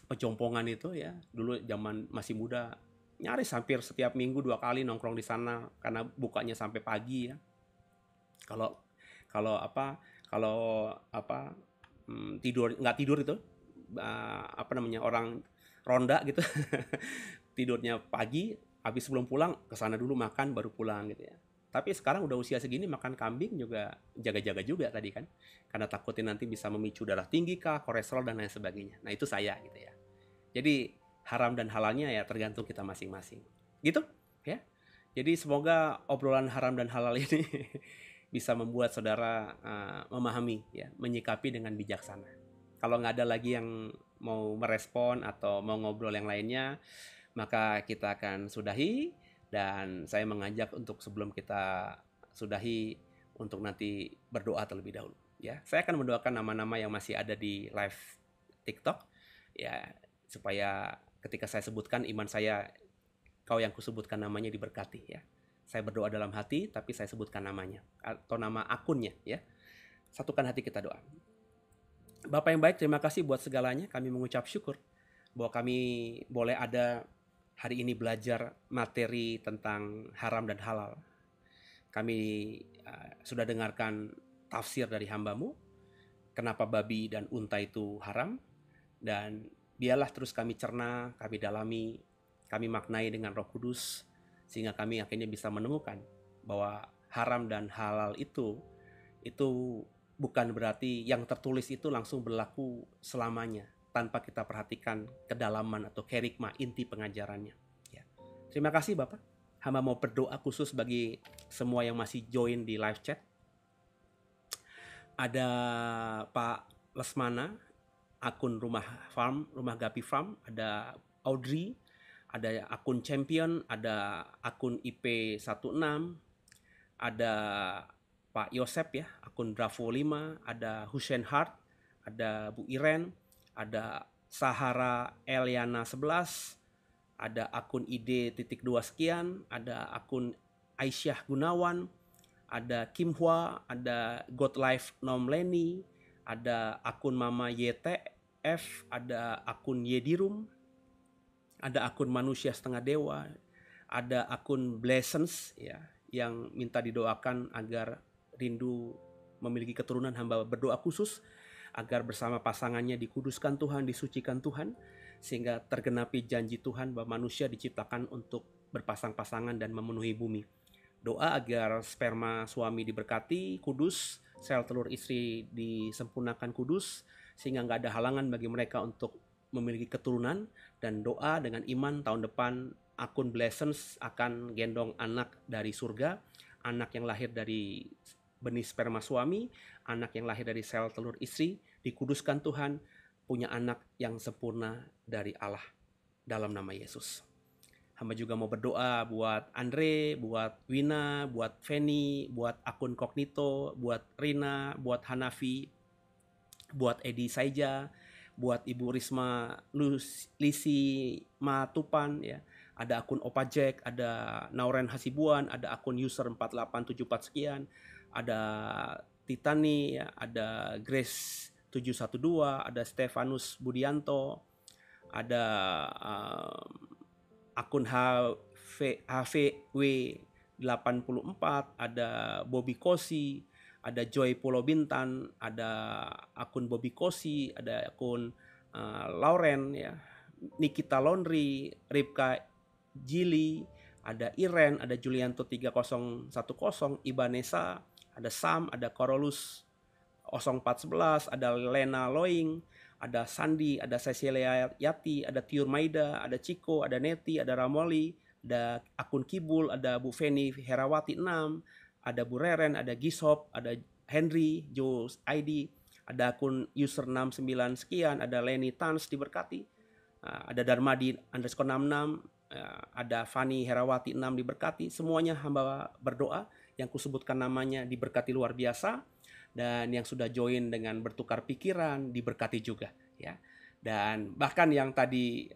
Pejompongan itu ya. Dulu zaman masih muda nyaris hampir setiap minggu 2 kali nongkrong di sana karena bukanya sampai pagi ya. Kalau kalau apa kalau apa tidur nggak tidur itu apa namanya orang ronda gitu tidurnya pagi, habis sebelum pulang ke sana dulu makan baru pulang gitu ya. Tapi sekarang udah usia segini makan kambing juga jaga-jaga juga tadi kan, karena takutin nanti bisa memicu darah tinggi kah, kolesterol dan lain sebagainya. Nah itu saya gitu ya. Jadi haram dan halalnya ya tergantung kita masing-masing gitu ya. Jadi semoga obrolan haram dan halal ini bisa membuat saudara memahami ya, menyikapi dengan bijaksana. Kalau nggak ada lagi yang mau merespon atau mau ngobrol yang lainnya, maka kita akan sudahi, dan saya mengajak untuk sebelum kita sudahi untuk nanti berdoa terlebih dahulu ya. Saya akan mendoakan nama-nama yang masih ada di live TikTok ya, supaya ketika saya sebutkan iman saya, kau yang kusebutkan namanya diberkati ya. Saya berdoa dalam hati tapi saya sebutkan namanya atau nama akunnya ya. Satukan hati kita doa. Bapak yang baik, terima kasih buat segalanya. Kami mengucap syukur bahwa kami boleh ada hari ini belajar materi tentang haram dan halal. Kami sudah dengarkan tafsir dari hamba-Mu, kenapa babi dan unta itu haram, dan biarlah terus kami cerna, kami dalami, kami maknai dengan Roh Kudus, sehingga kami akhirnya bisa menemukan bahwa haram dan halal itu bukan berarti yang tertulis itu langsung berlaku selamanya tanpa kita perhatikan kedalaman atau kerikma inti pengajarannya ya. Terima kasih Bapak. Hamba mau berdoa khusus bagi semua yang masih join di live chat. Ada Pak Lesmana, akun Rumah Gapi Farm, ada Audrey, ada akun Champion, ada akun IP16, ada Pak Yosep ya, akun Bravo 5, ada Hussein Hart, ada Bu Iren, ada Sahara Eliana 11, ada akun ID.2 sekian, ada akun Aisyah Gunawan, ada Kim Hwa, ada Godlife Nomleni, ada akun Mama YTF, ada akun Yedirum, ada akun Manusia Setengah Dewa, ada akun Blessings ya, yang minta didoakan agar rindu memiliki keturunan. Hamba berdoa khusus agar bersama pasangannya dikuduskan Tuhan, disucikan Tuhan, sehingga tergenapi janji Tuhan bahwa manusia diciptakan untuk berpasang-pasangan dan memenuhi bumi. Doa agar sperma suami diberkati, kudus, sel telur istri disempurnakan kudus, sehingga nggak ada halangan bagi mereka untuk memiliki keturunan. Dan doa dengan iman tahun depan akun Blessings akan gendong anak dari surga, anak yang lahir dari benih sperma suami, anak yang lahir dari sel telur istri, dikuduskan Tuhan, punya anak yang sempurna dari Allah dalam nama Yesus. Hamba juga mau berdoa buat Andre, buat Wina, buat Feni, buat akun Kognito, buat Rina, buat Hanafi, buat Edi Saija, buat Ibu Risma Lisi Matupan ya. Ada akun Opa Jack, ada Nauren Hasibuan, ada akun user 4874 sekian, ada Titani ya, ada Grace 712, ada Stefanus Budianto, ada akun HVW 84, ada Bobby Kosi, ada Joy Pulau Bintan, ada akun Bobby Kosi, ada akun Lauren ya, Nikita Laundry, Ripka Jili, ada Iren, ada Julianto 3010, Ibanesa, ada Sam, ada Corolus 0411, ada Lena Loing, ada Sandi, ada Cecilia Yati, ada Tiur Maida, ada Ciko, ada Neti, ada Ramoli, ada akun Kibul, ada Bu Feni Herawati 6, ada Bu Reren, ada Gishop, ada Henry, Jules ID, ada akun user 69 sekian, ada Leni Tans diberkati, ada Darmadi _66, ada Fani Herawati 6 diberkati. Semuanya hamba berdoa yang kusebutkan namanya diberkati luar biasa. Dan yang sudah join dengan bertukar pikiran diberkati juga ya. Dan bahkan yang tadi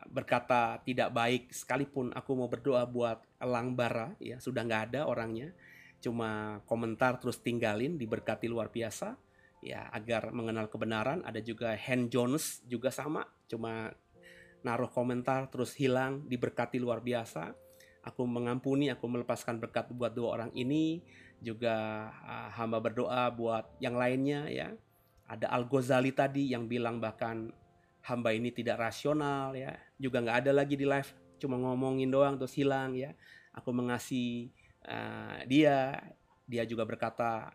berkata tidak baik sekalipun, aku mau berdoa buat Elang Bara ya, sudah nggak ada orangnya, cuma komentar terus tinggalin, diberkati luar biasa ya, agar mengenal kebenaran. Ada juga Hen Jones juga sama, cuma naruh komentar terus hilang, diberkati luar biasa. Aku mengampuni, aku melepaskan berkat buat 2 orang ini. Juga hamba berdoa buat yang lainnya ya. Ada Al Ghazali tadi yang bilang bahkan hamba ini tidak rasional ya. Juga nggak ada lagi di live, cuma ngomongin doang terus hilang ya. Aku mengasihi dia juga berkata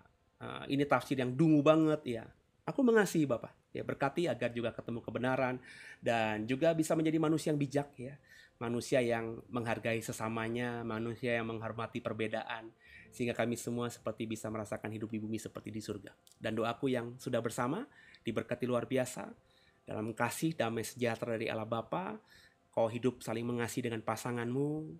ini tafsir yang dungu banget ya. Aku mengasihi Bapak ya, berkati agar juga ketemu kebenaran dan juga bisa menjadi manusia yang bijak ya. Manusia yang menghargai sesamanya, manusia yang menghormati perbedaan, sehingga kami semua seperti bisa merasakan hidup di bumi seperti di surga. Dan doaku yang sudah bersama diberkati luar biasa dalam kasih damai sejahtera dari Allah Bapa. Kau hidup saling mengasihi dengan pasanganmu,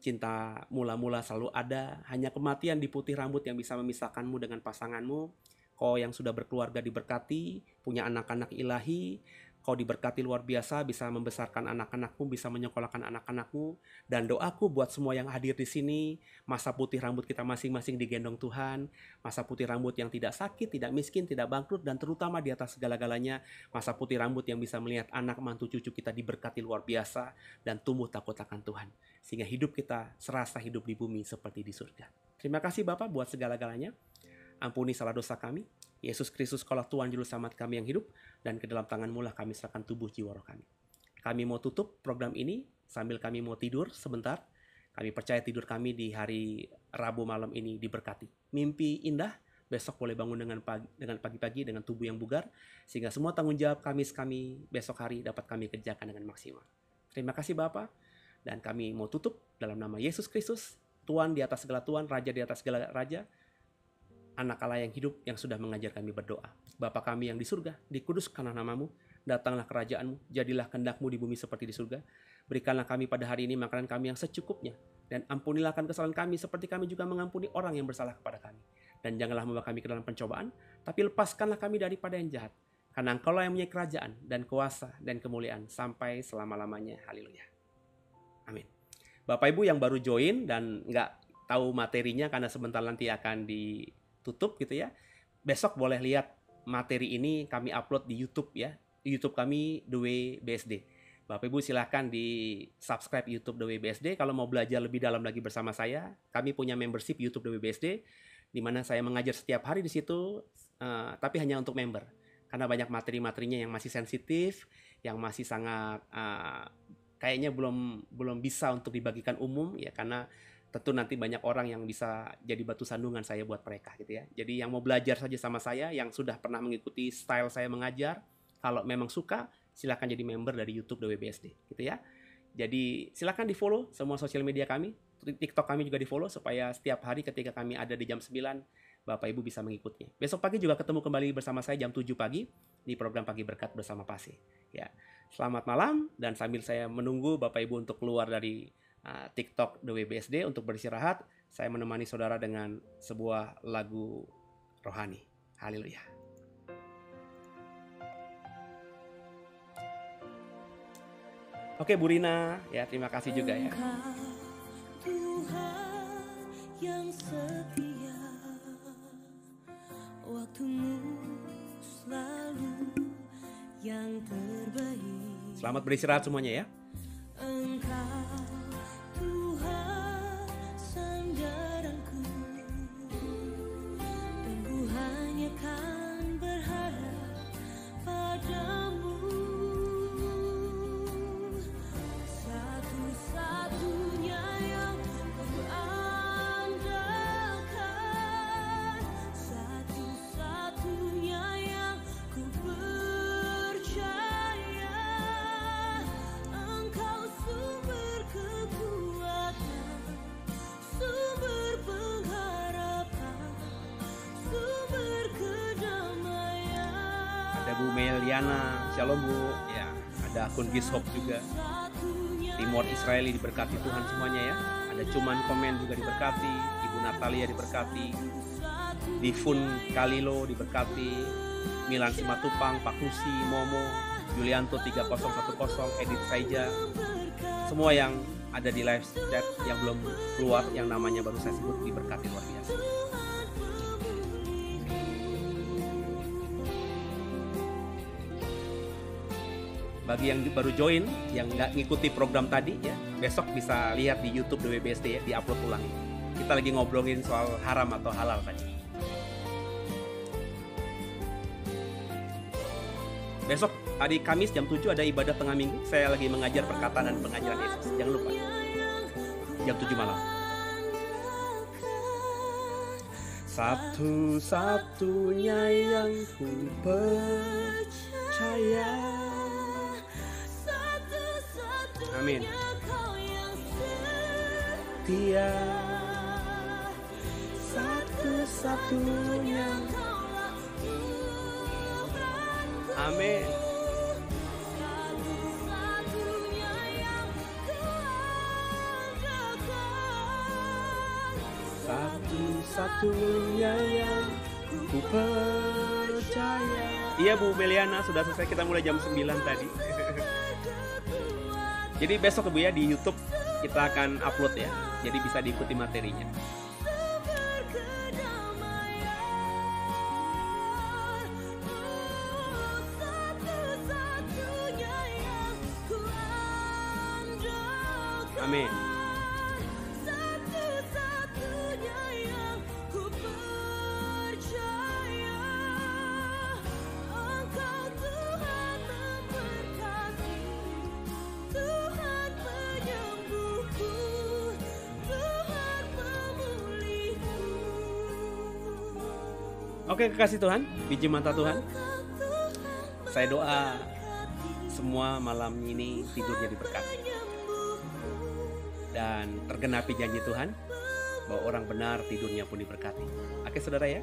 cinta mula-mula selalu ada, hanya kematian di putih rambut yang bisa memisahkanmu dengan pasanganmu. Kau yang sudah berkeluarga diberkati, punya anak-anak ilahi, kau diberkati luar biasa, bisa membesarkan anak-anakmu, bisa menyekolahkan anak-anakmu. Dan doaku buat semua yang hadir di sini, masa putih rambut kita masing-masing digendong Tuhan, masa putih rambut yang tidak sakit, tidak miskin, tidak bangkrut, dan terutama di atas segala-galanya, masa putih rambut yang bisa melihat anak, mantu, cucu kita diberkati luar biasa, dan tumbuh takut akan Tuhan. Sehingga hidup kita serasa hidup di bumi seperti di surga. Terima kasih Bapak buat segala-galanya. Ampuni salah dosa kami. Yesus Kristus kaulah Tuhan Juru Selamat kami yang hidup, dan ke dalam tangan-Mu lah kami serahkan tubuh jiwa roh kami. Kami mau tutup program ini sambil kami mau tidur sebentar. Kami percaya tidur kami di hari Rabu malam ini diberkati. Mimpi indah, besok boleh bangun dengan pagi-pagi dengan tubuh yang bugar, sehingga semua tanggung jawab Kamis kami besok hari dapat kami kerjakan dengan maksimal. Terima kasih Bapa, dan kami mau tutup dalam nama Yesus Kristus, Tuhan di atas segala Tuhan, Raja di atas segala Raja, Anak Allah yang hidup yang sudah mengajar kami berdoa. Bapa kami yang di surga, dikuduskanlah namamu, datanglah kerajaanmu, jadilah kehendak-Mu di bumi seperti di surga. Berikanlah kami pada hari ini makanan kami yang secukupnya, dan ampunilah akan kesalahan kami seperti kami juga mengampuni orang yang bersalah kepada kami. Dan janganlah membawa kami ke dalam pencobaan, tapi lepaskanlah kami daripada yang jahat. Karena Engkau-lah yang mempunyai kerajaan dan kuasa dan kemuliaan sampai selama-lamanya. Haleluya. Amin. Bapak Ibu yang baru join dan nggak tahu materinya karena sebentar nanti akan ditutup gitu ya, besok boleh lihat materi ini kami upload di YouTube ya. YouTube kami The Way BSD. Bapak Ibu silahkan di subscribe YouTube The Way BSD. Kalau mau belajar lebih dalam lagi bersama saya, kami punya membership YouTube The Way BSD, di mana saya mengajar setiap hari di situ, tapi hanya untuk member. Karena banyak materi-materinya yang masih sensitif, yang masih sangat kayaknya belum bisa untuk dibagikan umum ya, karena tentu nanti banyak orang yang bisa jadi batu sandungan saya buat mereka gitu ya. Jadi yang mau belajar saja sama saya, yang sudah pernah mengikuti style saya mengajar, kalau memang suka silakan jadi member dari YouTube The Way BSD gitu ya. Jadi silakan di follow semua sosial media kami, TikTok kami juga di follow supaya setiap hari ketika kami ada di jam 9 Bapak Ibu bisa mengikutinya. Besok pagi juga ketemu kembali bersama saya jam 7 pagi di program Pagi Berkat bersama Pasi. Ya. Selamat malam, dan sambil saya menunggu Bapak Ibu untuk keluar dari TikTok The Way BSD untuk beristirahat, saya menemani saudara dengan sebuah lagu rohani. Haleluya. Oke Bu Rina, ya terima kasih juga ya. Tuhan yang setia, waktumu selalu yang terbaik. Selamat beristirahat semuanya ya. Engkau Tuhan sendiri. Meliana, Shalom Bu. Ya, ada akun Gishop juga. Timor Israeli diberkati Tuhan semuanya ya. Ada Cuman Komen juga diberkati, Ibu Natalia diberkati, Difun Kalilo diberkati, Milan Simatupang, Pak Rusi, Momo, Yulianto 3010, Edit Saija. Semua yang ada di live chat yang belum keluar, yang namanya baru saya sebut, diberkati luar biasa. Bagi yang baru join, yang nggak ngikuti program tadi ya, besok bisa lihat di YouTube WBSD ya, di-upload ulang. Kita lagi ngobrolin soal haram atau halal tadi. Besok hari Kamis jam 7 ada ibadah tengah minggu. Saya lagi mengajar perkataan dan pengajaran Yesus. Jangan lupa. Jam 7 malam. Satu-satunya yang ku percaya. Amin. Dia satu-satunya. Amin. Satu-satunya yang ku percaya. Iya Bu Meliana, sudah selesai, kita mulai jam 9 tadi. Jadi besok Bu ya di YouTube kita akan upload ya. Jadi bisa diikuti materinya. Amin. Oke, kekasih Tuhan, biji mata Tuhan, saya doa semua malam ini tidurnya diberkati dan tergenapi janji Tuhan bahwa orang benar tidurnya pun diberkati. Oke saudara ya,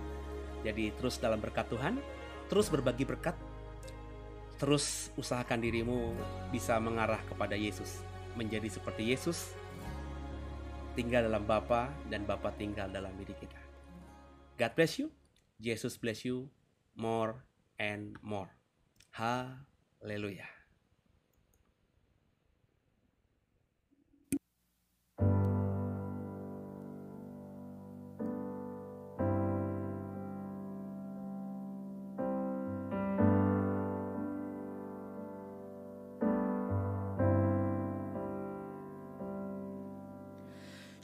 jadi terus dalam berkat Tuhan, terus berbagi berkat, terus usahakan dirimu bisa mengarah kepada Yesus, menjadi seperti Yesus, tinggal dalam Bapa dan Bapa tinggal dalam diri kita. God bless you. Jesus bless you more and more. Haleluya.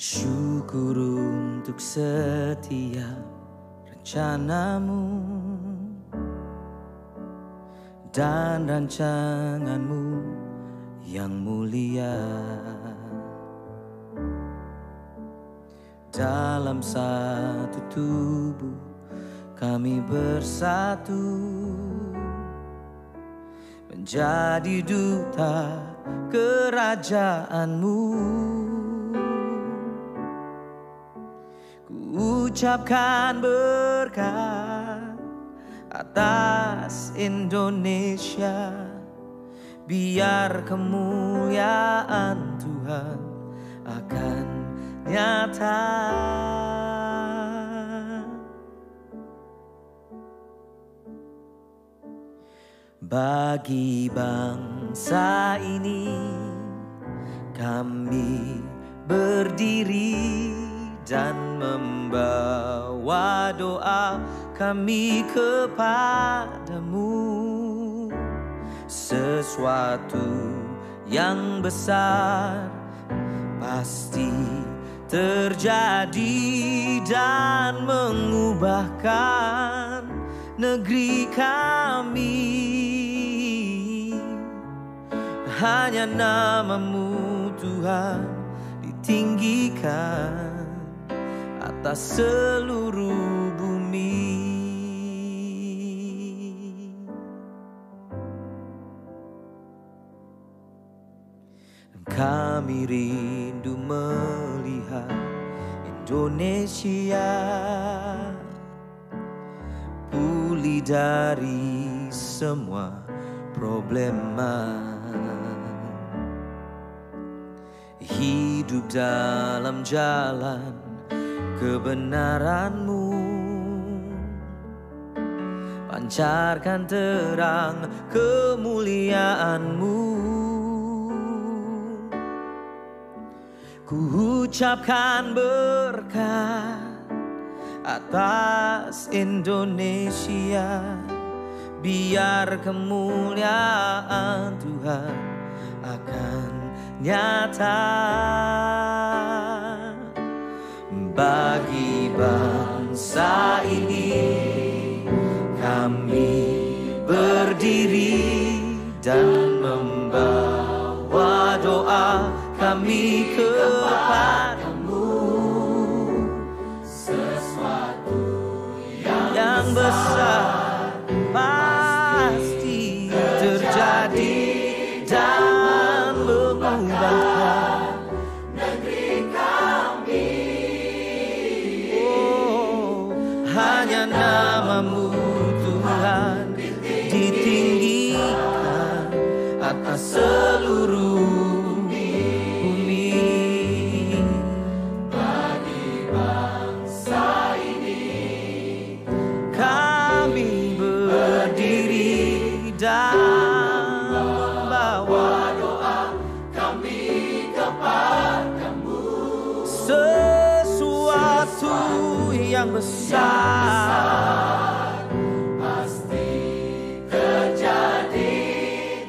Syukur untuk setiap rencanamu dan rancanganmu yang mulia. Dalam satu tubuh kami bersatu, menjadi duta kerajaanmu. Ucapkan berkat atas Indonesia, biar kemuliaan Tuhan akan nyata. Bagi bangsa ini kami berdiri dan membawa doa kami kepadamu. Sesuatu yang besar pasti terjadi dan mengubahkan negeri kami. Hanya nama-Mu Tuhan ditinggikan atas seluruh bumi. Kami rindu melihat Indonesia pulih dari semua problema. Hidup dalam jalan kebenaran-Mu, pancarkan terang kemuliaan-Mu. Ku ucapkan berkat atas Indonesia, biar kemuliaan Tuhan akan nyata bagi bangsa ini. Kami berdiri dan membawa doa kami kepada-Mu. Sesuatu yang besar pasti terjadi dan mengubahkan negeri kami. Oh, hanya nama-Mu Tuhan ditinggikan atas seluruh bumi. Bagi bangsa ini kami berdiri dan membawa doa kami kepada-Mu. Sesuatu yang besar pasti terjadi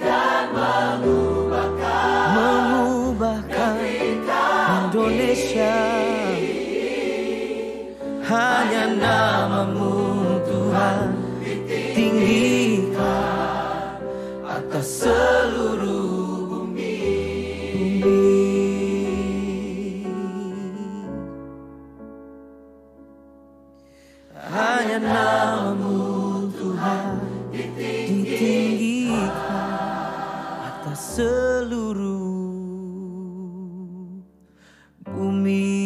dan mengubahkan Indonesia. Hanya nama-Mu Tuhan tinggikan atas seluruh bumi. Hanya nama-Mu Tuhan ditinggikan atas seluruh bumi.